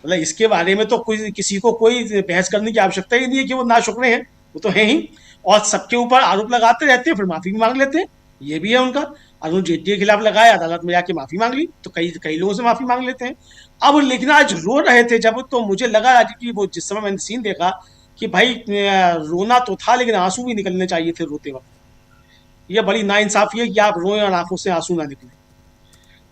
मतलब इसके बारे में तो किसी को कोई बहस करने की आवश्यकता ही नहीं है कि वो नाशुक्रे हैं, वो तो है ही। और सबके ऊपर आरोप लगाते रहते हैं, फिर माफी भी मांग लेते हैं, ये भी है उनका। अरुण जेटली के खिलाफ लगाया, अदालत में जाके माफी मांग ली, तो कई लोगों से माफी मांग लेते हैं अब। लेकिन आज रो रहे थे जब, तो मुझे लगा राजीव जी, वो जिस समय मैंने सीन देखा कि भाई रोना तो था लेकिन आंसू भी निकलने चाहिए थे रोते वक्त। ये बड़ी नाइंसाफी है कि आप रोएं और आंखों से आंसू ना निकले।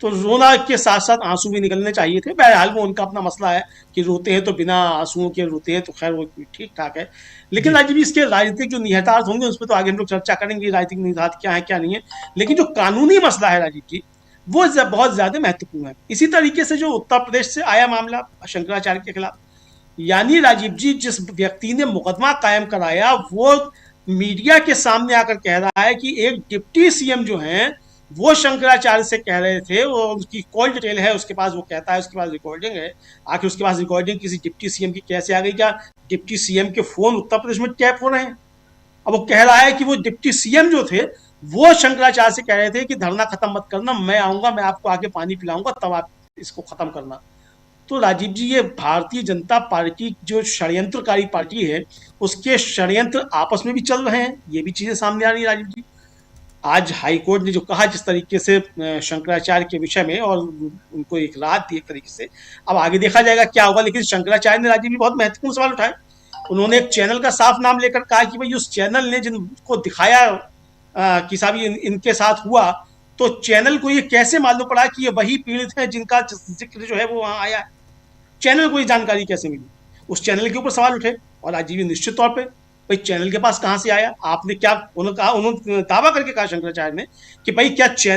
तो रोना के साथ साथ आंसू भी निकलने चाहिए थे। बहरहाल वो उनका अपना मसला है कि रोते हैं तो बिना आंसुओं के रोते हैं, तो खैर वो ठीक ठाक है। लेकिन राजीव, इसके राजनीतिक जो निहितार्थ होंगे उस पर तो आगे हम लोग चर्चा करेंगे, राजनीतिक निहितार्थ क्या है क्या नहीं है। लेकिन जो कानूनी मसला है राजीव जी, वो बहुत ज्यादा महत्वपूर्ण है। इसी तरीके से जो उत्तर प्रदेश से आया मामला शंकराचार्य के खिलाफ, यानी राजीव जी, जिस व्यक्ति ने मुकदमा कायम कराया वो मीडिया के सामने आकर कह रहा है कि एक डिप्टी सीएम जो हैं वो शंकराचार्य से कह रहे थे, वो उसकी कॉल डिटेल है उसके पास, वो कहता है उसके पास रिकॉर्डिंग है। आखिर उसके पास रिकॉर्डिंग किसी डिप्टी सीएम की कैसे आ गई? क्या डिप्टी सीएम के फोन उत्तर प्रदेश में टैप हो रहे हैं? अब वो कह रहा है कि वो डिप्टी सीएम जो थे वो शंकराचार्य से कह रहे थे कि धरना खत्म मत करना, मैं आऊंगा, मैं आपको आके पानी पिलाऊंगा, तब आप इसको खत्म करना। तो राजीव जी, ये भारतीय जनता पार्टी जो षड्यंत्रकारी पार्टी है, उसके षड्यंत्र आपस में भी चल रहे हैं, ये भी चीजें सामने आ रही है राजीव जी। आज हाईकोर्ट ने जो कहा जिस तरीके से शंकराचार्य के विषय में, और उनको एक राहत दी एक तरीके से, अब आगे देखा जाएगा क्या होगा। लेकिन शंकराचार्य ने राजीव जी बहुत महत्वपूर्ण सवाल उठाए। उन्होंने एक चैनल का साफ नाम लेकर कहा कि भाई उस चैनल ने जिनको दिखाया कि साहब इनके साथ हुआ, तो चैनल को ये कैसे मालूम पड़ा कि ये वही पीड़ित है जिनका जिक्र जो है वो वहां आया है? चैनल को ये जानकारी कैसे मिली? उस चैनल के ऊपर सवाल उठे। और राजीव, निश्चित तौर पे भाई चैनल के पास कहां से आया? आपने क्या, उन्होंने दावा करके कहा शंकराचार्य ने कि भाई क्या चैनल